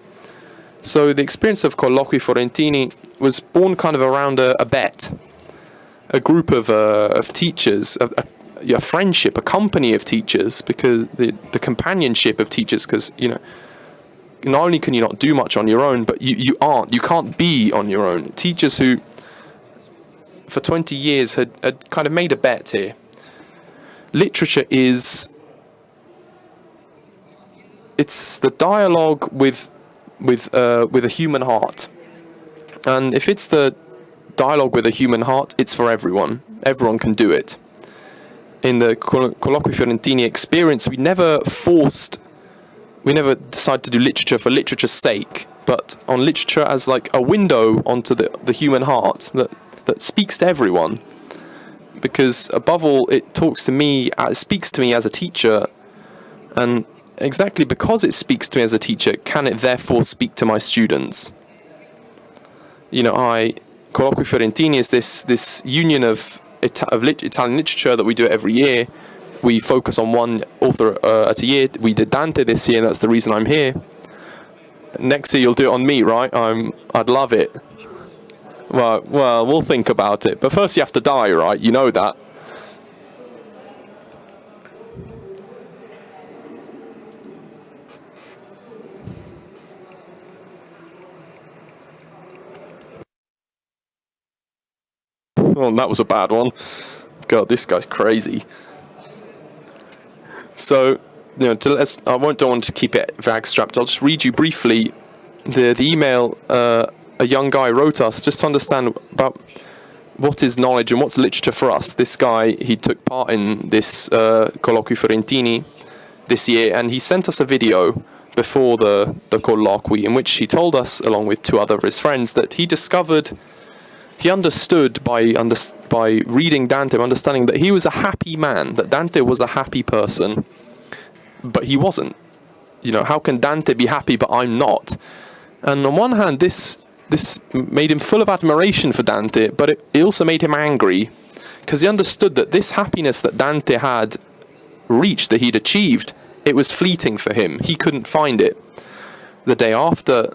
So the experience of Colloqui Fiorentini was born kind of around a bet, a group of teachers, a friendship, a company of teachers, because the companionship of teachers, because, not only can you not do much on your own, but you can't be on your own. Teachers who, for 20 years, had kind of made a bet here. Literature it's the dialogue with a human heart. And if it's the dialogue with a human heart, it's for everyone. Everyone can do it. In the Colloqui Fiorentini experience, we never decided to do literature for literature's sake, but on literature as like a window onto the human heart that speaks to everyone. Because above all, it speaks to me as a teacher, and exactly because it speaks to me as a teacher, can it therefore speak to my students? Colloqui Fiorentini is this union of Italian literature that we do every year. We focus on one author at a year. We did Dante this year, and that's the reason I'm here. Next year you'll do it on me, right? I'd love it. Well, we'll think about it. But first you have to die, right? You know that. Well, that was a bad one. God, this guy's crazy. So, I don't want to keep it very strapped. I'll just read you briefly the email a young guy wrote us, just to understand about what is knowledge and what's literature for us. This guy, he took part in this Colloqui Fiorentini this year, and he sent us a video before the colloqui, in which he told us, along with two other of his friends, that he understood by reading Dante, understanding that he was a happy man, that Dante was a happy person, but he wasn't. How can Dante be happy but I'm not? And on one hand, this made him full of admiration for Dante, but it also made him angry, because he understood that this happiness that Dante had reached, that he'd achieved, it was fleeting for him. He couldn't find it. the day after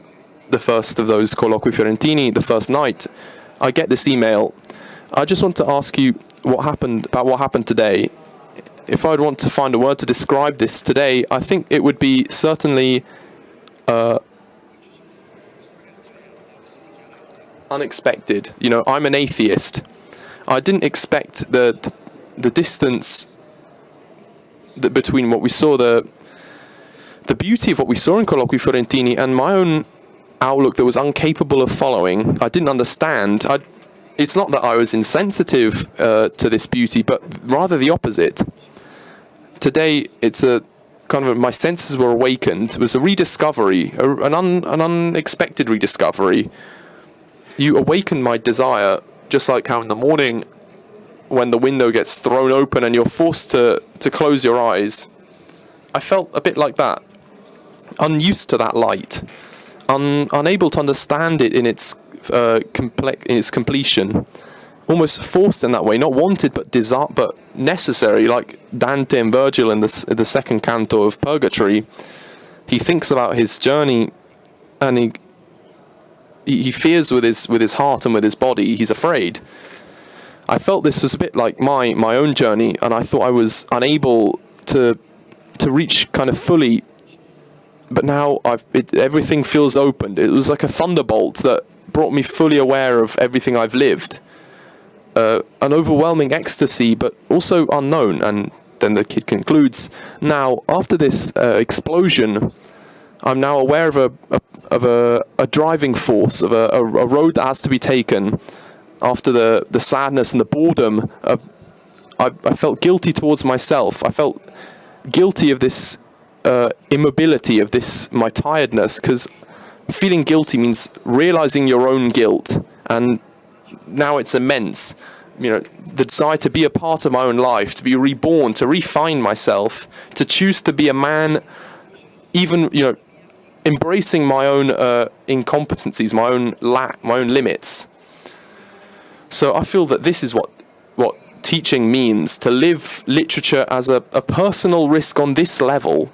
the first of those Colloqui Fiorentini, the first night, I get this email. I just want to ask you what happened today. If I'd want to find a word to describe this today, I think it would be certainly unexpected. You know, I'm an atheist. I didn't expect the distance between what we saw, the beauty of what we saw in Colloqui Fiorentini, and my own outlook that was incapable of following. I didn't understand. It's not that I was insensitive to this beauty, but rather the opposite. Today, it's a kind of my senses were awakened. It was a rediscovery, an unexpected rediscovery. You awakened my desire, just like how in the morning, when the window gets thrown open and you're forced to close your eyes. I felt a bit like that, unused to that light, unable to understand it in its completion. Almost forced in that way, not wanted but necessary, like Dante and Virgil in the second canto of Purgatory. He thinks about his journey, and he fears with his heart and with his body. He's afraid. I felt this was a bit like my own journey, and I thought I was unable to reach kind of fully. But now everything feels opened. It was like a thunderbolt that brought me fully aware of everything I've lived. An overwhelming ecstasy, but also unknown. And then the kid concludes, now, after this explosion, I'm now aware of a driving force, of a road that has to be taken. After the sadness and the boredom, I felt guilty towards myself. I felt guilty of this immobility, of this, my tiredness, because feeling guilty means realizing your own guilt, and now it's immense. You know, the desire to be a part of my own life, to be reborn, to refine myself, to choose to be a man, even, you know, embracing my own incompetencies, my own lack, my own limits. So I feel that this is what teaching means, to live literature as a personal risk on this level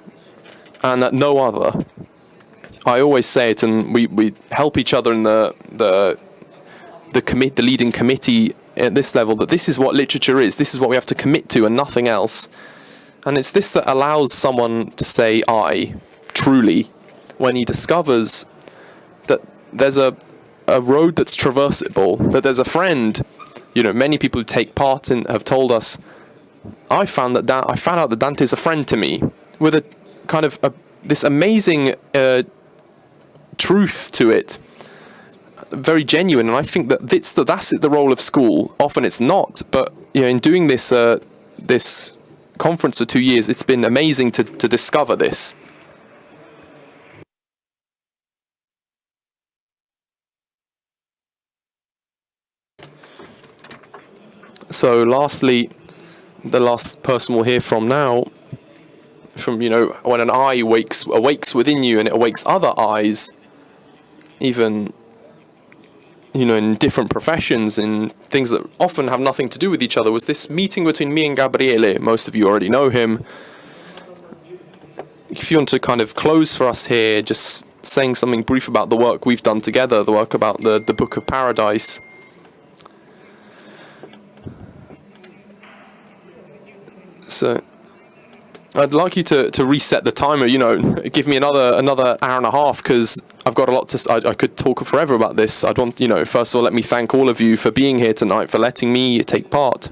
and at no other. I always say it, and we help each other in the leading committee at this level, that this is what literature is. This is what we have to commit to and nothing else. And it's this that allows someone to say I, truly, when he discovers that there's a road that's traversable, that there's a friend. You know, many people who take part in have told us, I found out that Dante is a friend to me, with a kind of this amazing truth to it, very genuine. And I think that that's the role of school. Often it's not, but you know, in doing this this conference for 2 years, it's been amazing to discover this. So lastly, the last person we'll hear from now, from, you know, when an eye awakes within you and it awakes other eyes, even, you know, in different professions, in things that often have nothing to do with each other, was this meeting between me and Gabriele. Most of you already know him. If you want to kind of close for us here, just saying something brief about the work we've done together, the work about the Book of Paradise. So I'd like you to reset the timer, you know, give me another hour and a half, because I've got a lot to I could talk forever about this. I'd want, you know, first of all, let me thank all of you for being here tonight, for letting me take part.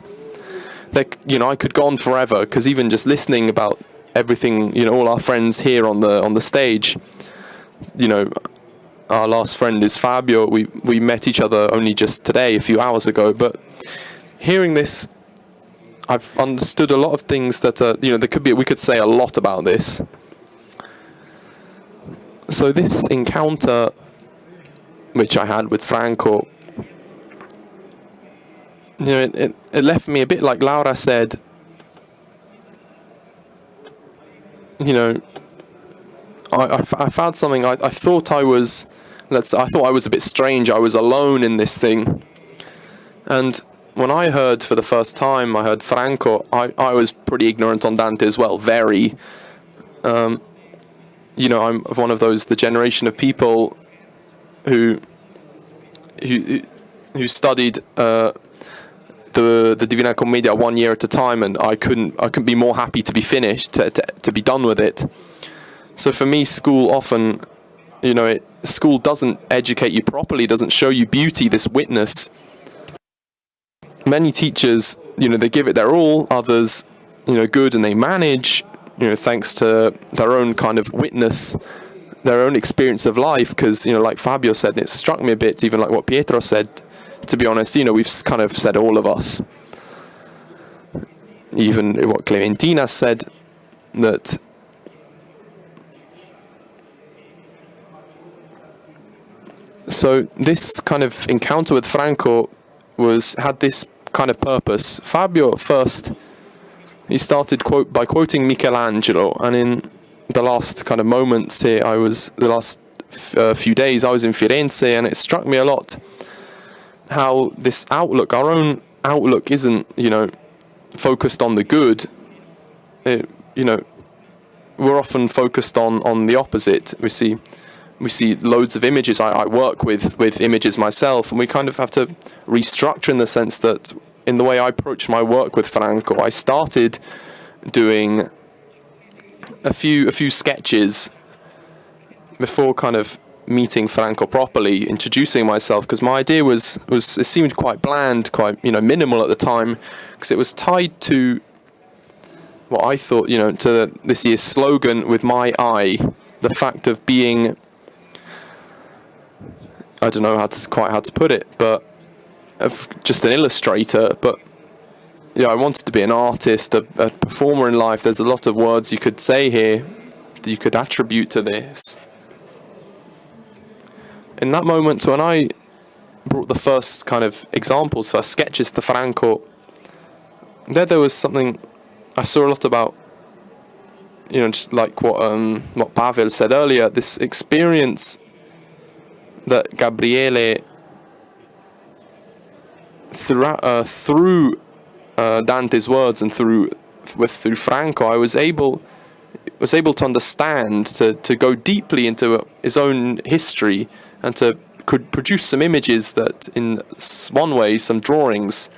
You know, I could go on forever, because even just listening about everything, you know, all our friends here on the stage, you know, our last friend is Fabio. We met each other only just today, a few hours ago, but hearing this, I've understood a lot of things that you know, we could say a lot about this. So this encounter which I had with Franco, you know, it left me a bit like Laura said. You know, I found something. I thought I was a bit strange. I was alone in this thing, and when I heard for the first time, I heard Franco, I was pretty ignorant on Dante as well, very. you know, I'm one of those, the generation of people who studied the Divina Commedia 1 year at a time, and I couldn't be more happy to be finished, to be done with it. So for me, school often, you know, school doesn't educate you properly, doesn't show you beauty, this witness. Many teachers, you know, they give it their all, others, you know, good, and they manage, you know, thanks to their own kind of witness, their own experience of life. Because, you know, like Fabio said, and it struck me a bit, even like what Pietro said, to be honest, you know, we've kind of said, all of us, even what Clementina said, that so this kind of encounter with Franco had this kind of purpose. Fabio first, he started by quoting Michelangelo, and in the last kind of moments here, the last few days, I was in Firenze, and it struck me a lot how this outlook, our own outlook, isn't, you know, focused on the good. You know, we're often focused on the opposite. We see loads of images. I work with images myself, and we kind of have to restructure, in the sense that in the way I approach my work with Franco, I started doing a few sketches before kind of meeting Franco properly, introducing myself, because my idea was it seemed quite bland, quite, you know, minimal at the time, because it was tied to what I thought, you know, to this year's slogan, "With my eye," the fact of being, I don't know how to put it, but of just an illustrator. But yeah, I wanted to be an artist, a performer in life. There's a lot of words you could say here that you could attribute to this. In that moment, when I brought the first kind of examples, first sketches to Franco, there was something I saw a lot about, you know, just like what Pavel said earlier, this experience that Gabriele, through Dante's words and through Franco, I was able to understand, to go deeply into his own history, and could produce some images that, in one way, some drawings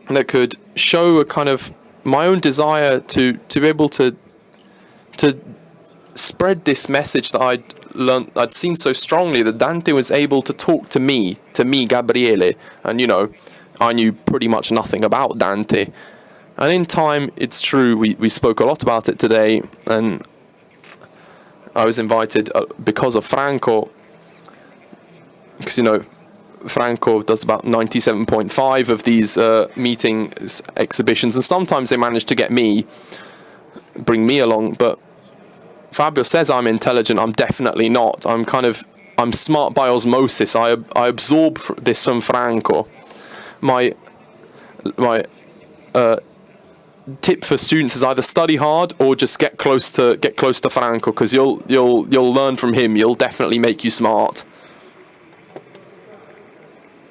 that could show a kind of my own desire to be able to spread this message that I'd seen so strongly, that Dante was able to talk to me, Gabriele, and, you know, I knew pretty much nothing about Dante. And in time, it's true, we spoke a lot about it today, and I was invited because of Franco, because, you know, Franco does about 97.5 of these meetings, exhibitions, and sometimes they manage to bring me along, but Fabio says I'm intelligent. I'm definitely not. I'm smart by osmosis. I absorb this from Franco. My tip for students is either study hard or just get close to Franco, because you'll learn from him. He'll definitely make you smart.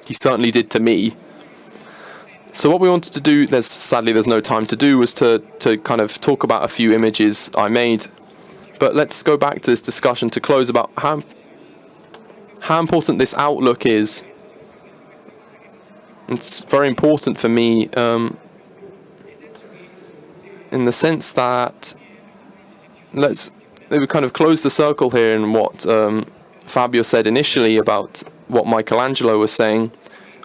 He certainly did to me. So what we wanted to do, sadly there's no time to do, was to kind of talk about a few images I made. But let's go back to this discussion to close about how important this outlook is. It's very important for me, in the sense that we kind of close the circle here in what Fabio said initially about what Michelangelo was saying,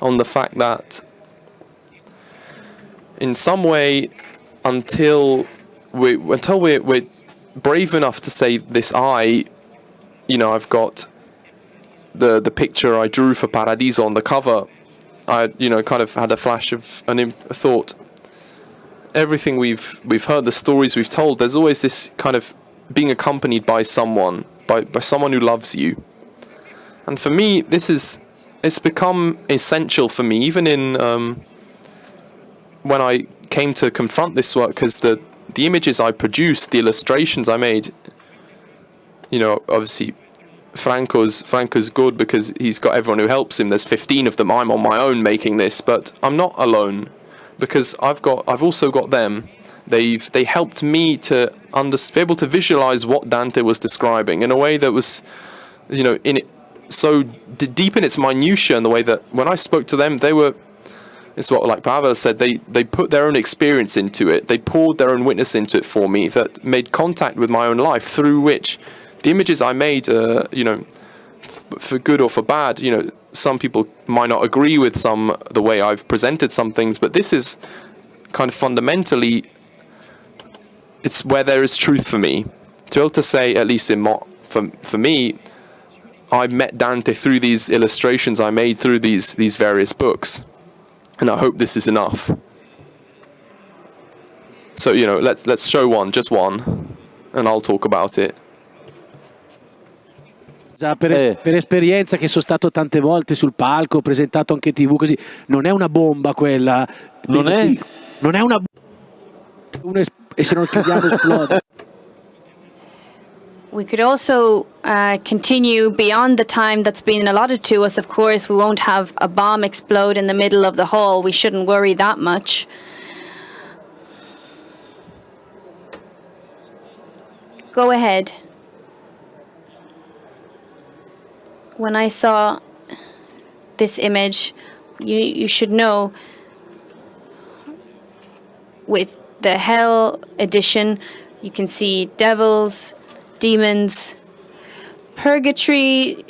on the fact that in some way, until we're brave enough to say this, you know, I've got the picture I drew for Paradiso on the cover. I, you know, kind of had a flash of a thought. Everything we've heard, the stories we've told, there's always this kind of being accompanied by someone, by someone who loves you. And for me, it's become essential for me, even in when I came to confront this work, because the images I produced, the illustrations I made, you know, obviously Franco's good because he's got everyone who helps him. There's 15 of them. I'm on my own making this, but I'm not alone, because I've also got them. They helped me to be able to visualize what Dante was describing in a way that was, in it, so deep in its minutiae, in the way that when I spoke to them, it's what, like Paolo said, they put their own experience into it. They poured their own witness into it for me that made contact with my own life, through which the images I made, for good or for bad, some people might not agree with the way I've presented some things, but this is kind of fundamentally, it's where there is truth for me. To be able to say, at least for me, I met Dante through these illustrations I made through these various books. And I hope this is enough. So, let's show just one, and I'll talk about it. Per esperienza, che sono stato tante volte sul palco, ho presentato anche TV, così, non è una bomba quella. Non è? Non è una bomba. E se non chiudiamo esplode. We could also continue beyond the time that's been allotted to us. Of course, we won't have a bomb explode in the middle of the hall. We shouldn't worry that much. Go ahead. When I saw this image, you should know, with the Hell edition, you can see devils, demons, purgatory.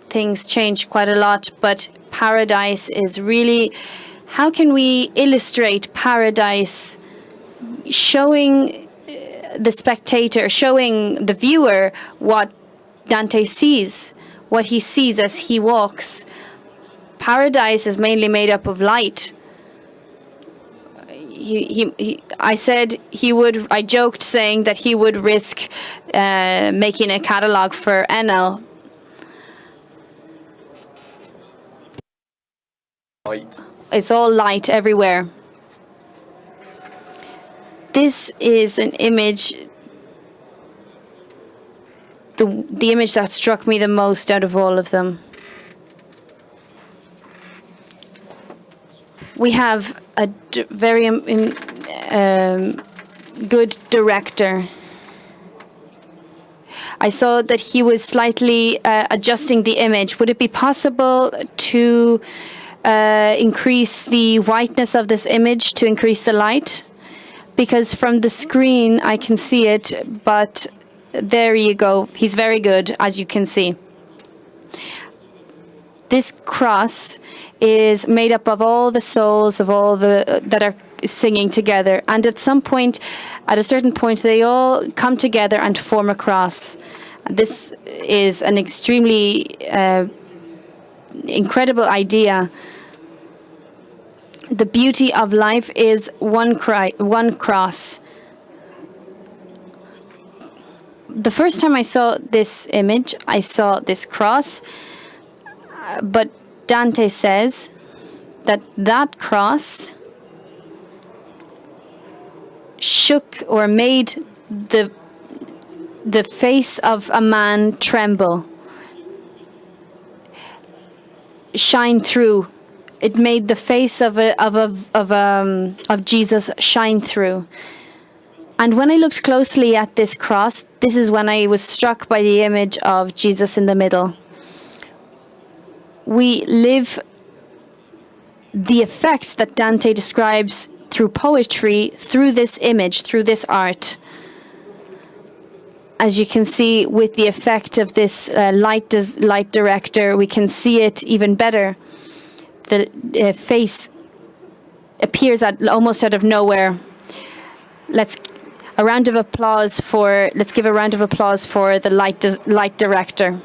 Things change quite a lot, but paradise is really, how can we illustrate paradise, showing the spectator, showing the viewer what Dante sees, what he sees as he walks. Paradise is mainly made up of light. I joked saying that he would risk making a catalog for Enel. Light. It's all light everywhere. This is an image, the image that struck me the most out of all of them. We have a very good director. I saw that he was slightly adjusting the image. Would it be possible to increase the whiteness of this image, to increase the light? Because from the screen I can see it, but there you go. He's very good, as you can see. This cross is made up of all the souls of all that are singing together, and at a certain point, they all come together and form a cross. This is an extremely incredible idea. The beauty of life is one cross. The first time I saw this image, I saw this cross, but Dante says that cross shook or made the face of a man tremble, shine through. It made the face of Jesus shine through. And when I looked closely at this cross, this is when I was struck by the image of Jesus in the middle. We live the effect that Dante describes through poetry, through this image, through this art. As you can see, with the effect of this light director, we can see it even better. The face appears almost out of nowhere. Let's give a round of applause for the light director.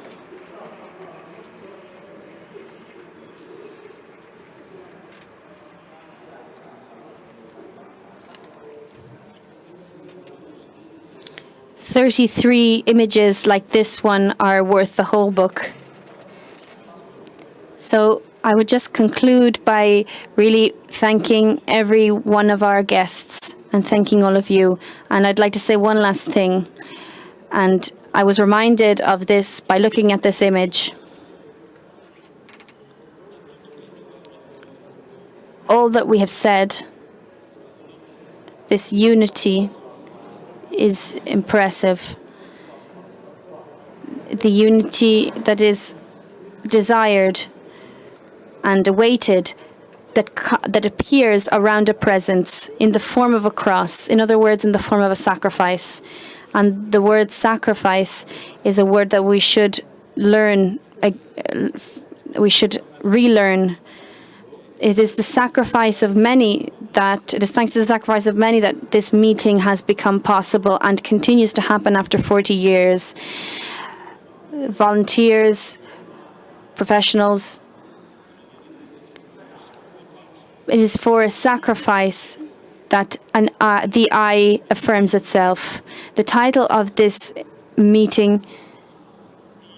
"33 images like this one are worth the whole book." So I would just conclude by really thanking every one of our guests and thanking all of you. And I'd like to say one last thing. And I was reminded of this by looking at this image. All that we have said This unity is impressive. The unity that is desired and awaited, that appears around a presence in the form of a cross, in other words, in the form of a sacrifice. And the word sacrifice is a word that we should learn, we should relearn. It is the sacrifice of many it is thanks to the sacrifice of many that this meeting has become possible and continues to happen after 40 years. Volunteers, professionals. It is for a sacrifice that the I affirms itself. The title of this meeting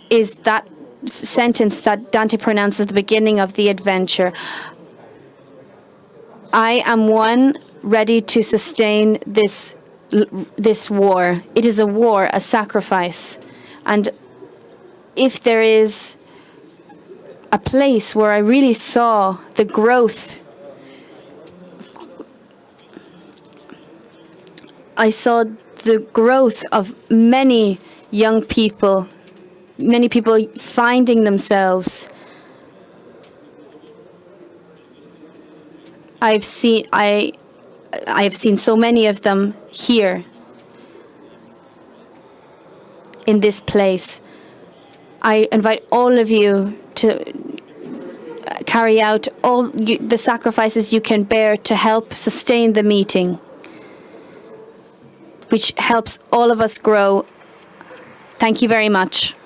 is that sentence that Dante pronounced at the beginning of the adventure. I am one ready to sustain this war. It is a war, a sacrifice. And if there is a place where I really saw the growth, I saw the growth of many young people, many people finding themselves. I have seen so many of them here in this place. I invite all of you to carry out all the sacrifices you can bear to help sustain the meeting, which helps all of us grow. Thank you very much.